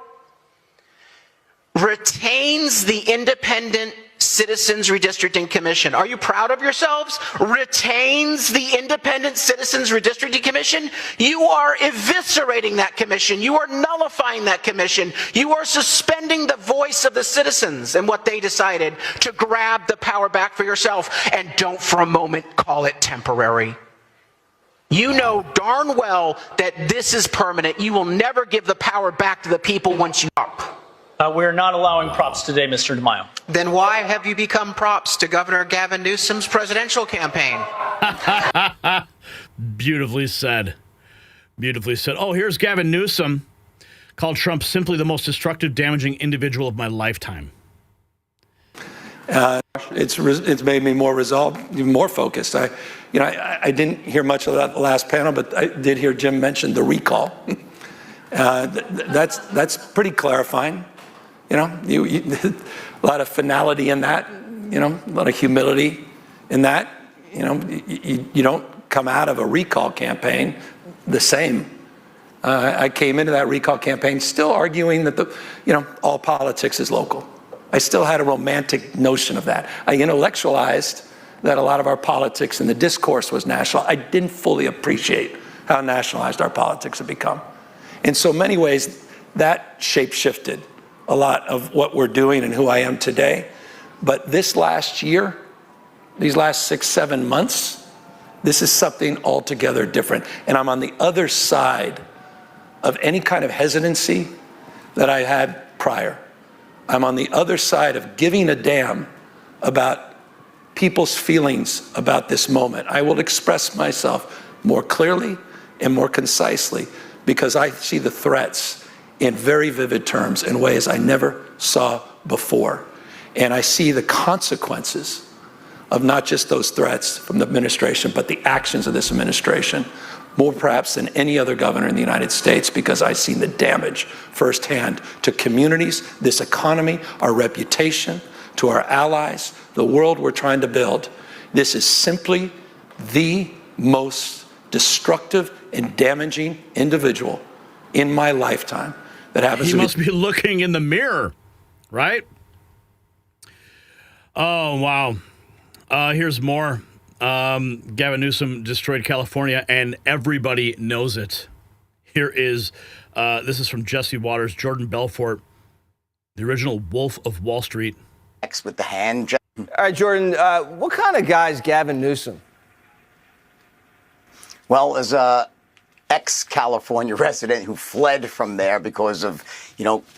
retains the independent Citizens Redistricting Commission. Are you proud of yourselves? Retains the Independent Citizens Redistricting Commission. You are eviscerating that commission. You are nullifying that commission. You are suspending the voice of the citizens and what they decided to grab the power back for yourself. And don't for a moment call it temporary. You know darn well that this is permanent. You will never give the power back to the people once you are. We're not allowing props today, Mr. DeMaio. Then why have you become props to Governor Gavin Newsom's presidential campaign? Beautifully said. Beautifully said. Oh, here's Gavin Newsom. Called Trump simply the most destructive, damaging individual of my lifetime. It's made me more resolved, even more focused. I didn't hear much of that the last panel, but I did hear Jim mention the recall. That's pretty clarifying. A lot of finality in that. A lot of humility in that. You don't come out of a recall campaign the same. I came into that recall campaign still arguing that all politics is local. I still had a romantic notion of that. I intellectualized that a lot of our politics and the discourse was national. I didn't fully appreciate how nationalized our politics have become. In so many ways, that shape-shifted a lot of what we're doing and who I am today. But this last year, these last 6-7 months, this is something altogether different. And I'm on the other side of any kind of hesitancy that I had prior. I'm on the other side of giving a damn about people's feelings about this moment. I will express myself more clearly and more concisely because I see the threats in very vivid terms in ways I never saw before. And I see the consequences of not just those threats from the administration, but the actions of this administration, more perhaps than any other governor in the United States, because I've seen the damage firsthand to communities, this economy, our reputation, to our allies, the world we're trying to build. This is simply the most destructive and damaging individual in my lifetime that happens to be. He must be looking in the mirror, right? Oh, wow. Here's more. Gavin Newsom destroyed California, and everybody knows it. Here is, this is from Jesse Waters, Jordan Belfort, the original Wolf of Wall Street. X with the hand. All right, Jordan, what kind of guy is Gavin Newsom? Well, as a ex-California resident who fled from there because of,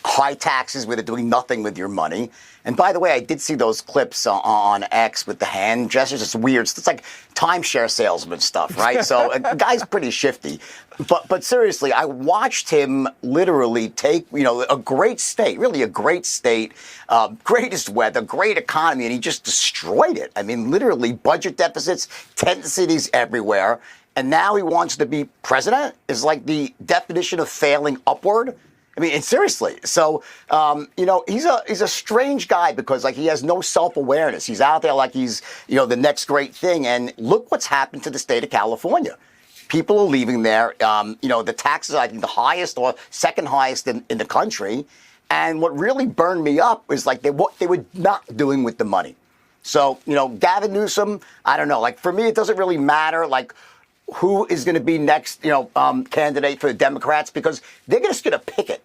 high taxes where they're doing nothing with your money. And by the way, I did see those clips on X with the hand gestures. It's weird. It's like timeshare salesman stuff, right? So the guy's pretty shifty. But seriously, I watched him literally take, a great state, really a great state, greatest weather, great economy, and he just destroyed it. I mean, literally budget deficits, tent cities everywhere. And now he wants to be president is like the definition of failing upward. I mean, and seriously. So, he's a strange guy because he has no self-awareness. He's out there like he's, the next great thing. And look what's happened to the state of California. People are leaving there. The taxes are, I think, the highest or second highest in the country. And what really burned me up is what they were not doing with the money. So, Gavin Newsom, I don't know. For me, it doesn't really matter. Who is going to be next, candidate for the Democrats, because they're just going to pick it.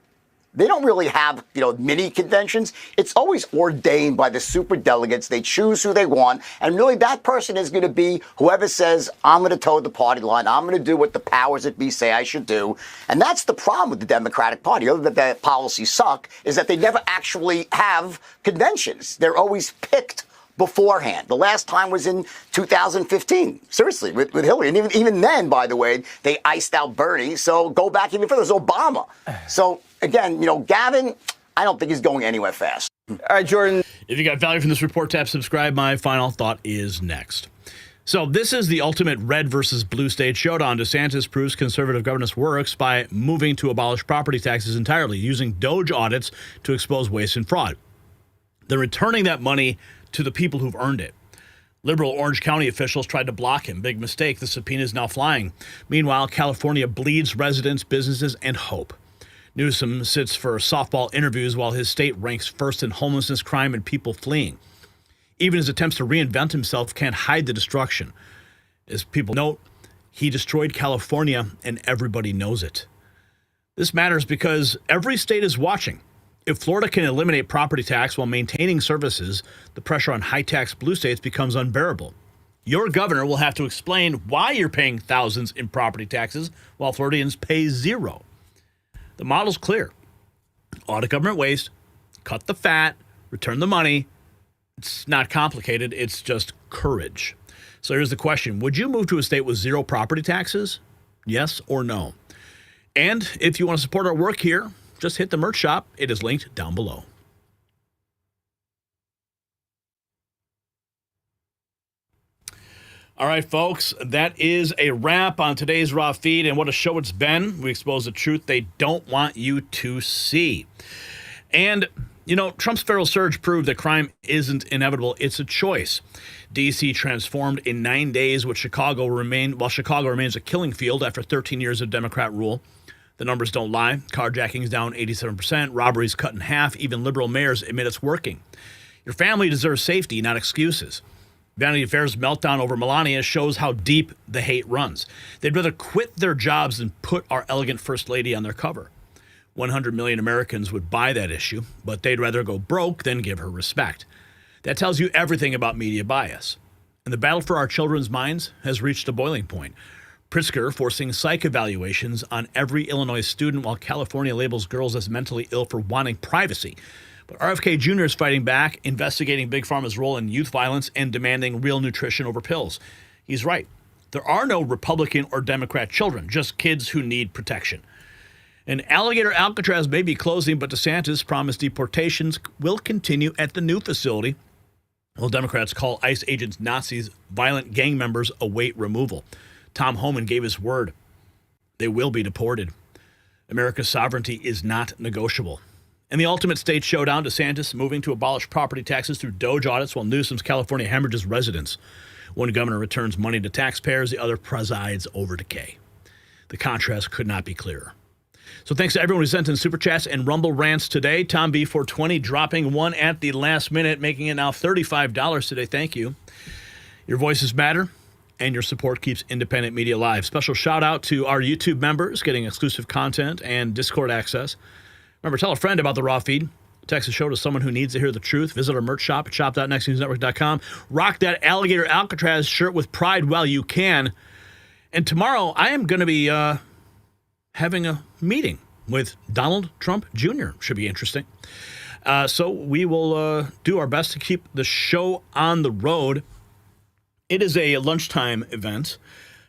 They don't really have, mini conventions. It's always ordained by the superdelegates. They choose who they want. And really that person is going to be whoever says, I'm going to toe the party line. I'm going to do what the powers that be say I should do. And that's the problem with the Democratic Party, other than their policies suck, is that they never actually have conventions. They're always picked beforehand. The last time was in 2015, seriously, with Hillary. And even then, by the way, they iced out Bernie. So go back even further, it was Obama. So again, Gavin, I don't think he's going anywhere fast. All right, Jordan. If you got value from this report, tap subscribe. My final thought is next. So this is the ultimate red versus blue state showdown. DeSantis proves conservative governance works by moving to abolish property taxes entirely, using Doge audits to expose waste and fraud. They're returning that money to the people who've earned it. Liberal Orange County officials tried to block him. Big mistake. The subpoena is now flying. Meanwhile, California bleeds residents, businesses, and hope. Newsom sits for softball interviews while his state ranks first in homelessness, crime, and people fleeing. Even his attempts to reinvent himself can't hide the destruction. As people note, he destroyed California, and everybody knows it. This matters because every state is watching. If Florida can eliminate property tax while maintaining services, the pressure on high-tax blue states becomes unbearable. Your governor will have to explain why you're paying thousands in property taxes while Floridians pay zero. The model's clear. Audit government waste, cut the fat, return the money. It's not complicated. It's just courage. So here's the question. Would you move to a state with zero property taxes? Yes or no? And if you want to support our work here, just hit the merch shop. It is linked down below. All right, folks, that is a wrap on today's Raw Feed, and what a show it's been. We expose the truth they don't want you to see. And, you know, Trump's federal surge proved that crime isn't inevitable, it's a choice. D.C. transformed in 9 days, while Chicago remains a killing field after 13 years of Democrat rule. The numbers don't lie. Carjackings down 87%, robberies cut in half. Even liberal mayors admit it's working. Your family deserves safety, not excuses. Vanity Fair's meltdown over Melania shows how deep the hate runs. They'd rather quit their jobs than put our elegant First Lady on their cover. 100 million Americans would buy that issue, but they'd rather go broke than give her respect. That tells you everything about media bias. And the battle for our children's minds has reached a boiling point. Pritzker forcing psych evaluations on every Illinois student while California labels girls as mentally ill for wanting privacy. But RFK Jr. is fighting back, investigating Big Pharma's role in youth violence and demanding real nutrition over pills. He's right. There are no Republican or Democrat children, just kids who need protection. And Alligator Alcatraz may be closing, but DeSantis promised deportations will continue at the new facility, while Democrats call ICE agents Nazis. Violent gang members await removal. Tom Homan gave his word. They will be deported. America's sovereignty is not negotiable. In the ultimate state showdown, DeSantis moving to abolish property taxes through Doge audits while Newsom's California hemorrhages residents. One governor returns money to taxpayers, the other presides over decay. The contrast could not be clearer. So thanks to everyone who sent in Super Chats and Rumble Rants today. Tom B420 dropping one at the last minute, making it now $35 today. Thank you. Your voices matter, and your support keeps independent media alive. Special shout out to our YouTube members getting exclusive content and Discord access. Remember, tell a friend about the Raw Feed. Text the show to someone who needs to hear the truth. Visit our merch shop at shop.nextnewsnetwork.com. Rock that Alligator Alcatraz shirt with pride while you can. And tomorrow, I am going to be having a meeting with Donald Trump Jr. Should be interesting. So we will do our best to keep the show on the road. It is a lunchtime event,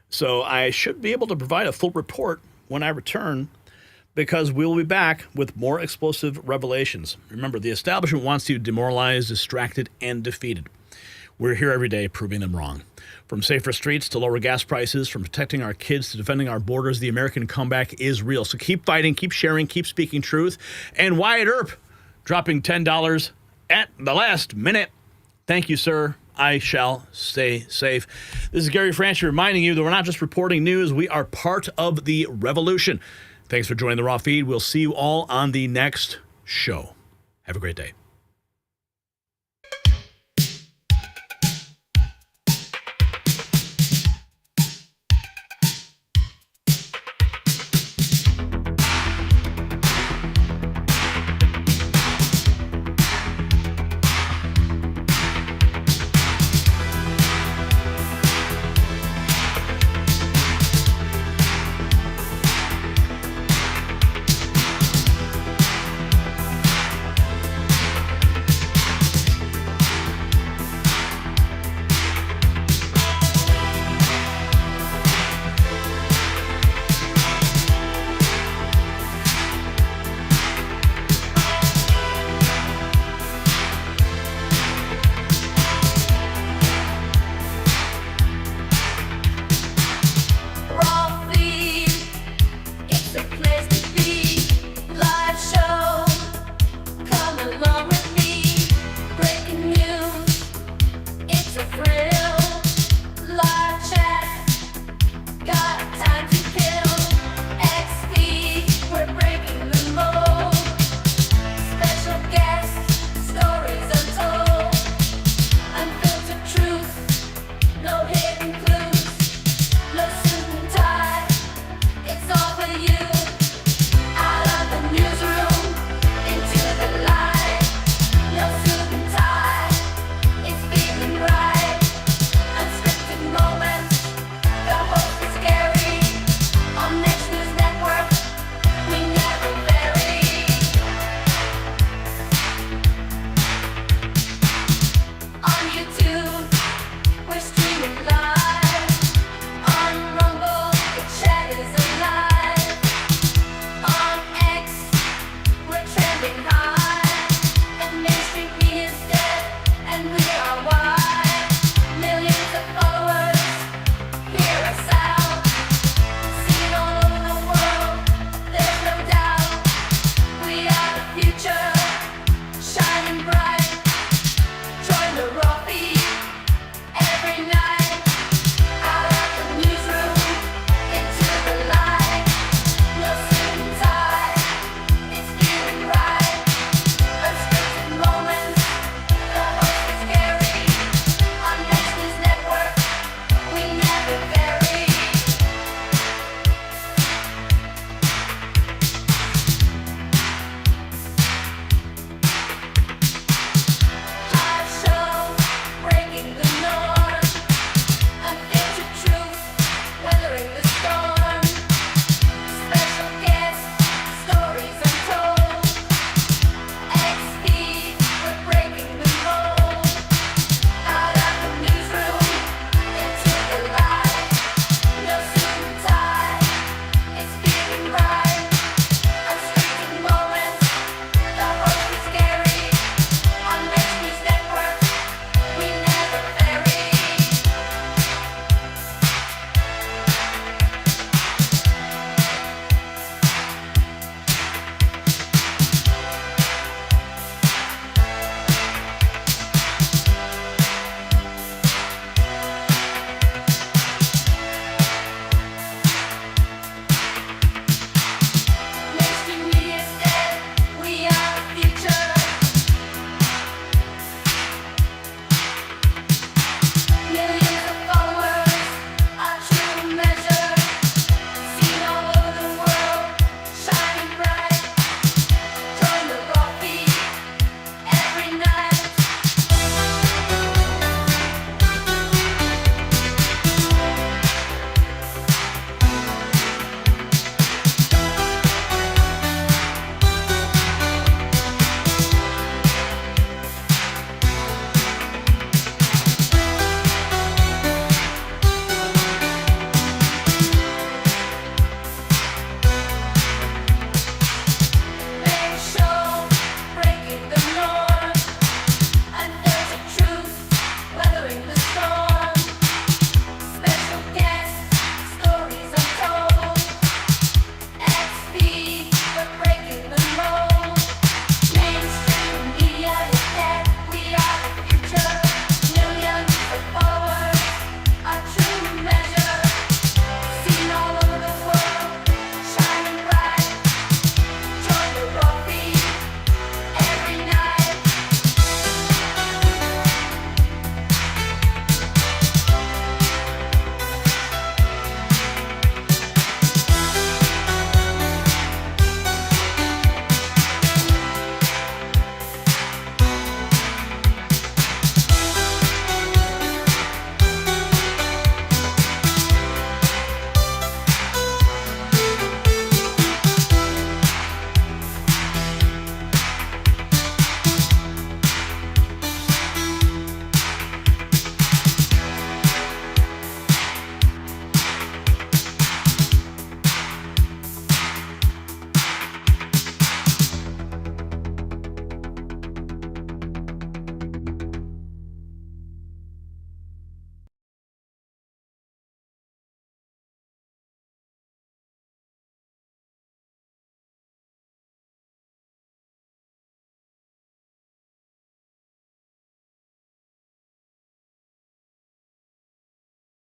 so I should be able to provide a full report when I return, because we'll be back with more explosive revelations. Remember, the establishment wants you demoralized, distracted, and defeated. We're here every day proving them wrong. From safer streets to lower gas prices, from protecting our kids to defending our borders, the American comeback is real. So keep fighting, keep sharing, keep speaking truth. And Wyatt Earp dropping $10 at the last minute. Thank you, sir. I shall stay safe. This is Gary Franchi reminding you that we're not just reporting news, we are part of the revolution. Thanks for joining the Raw Feed. We'll see you all on the next show. Have a great day.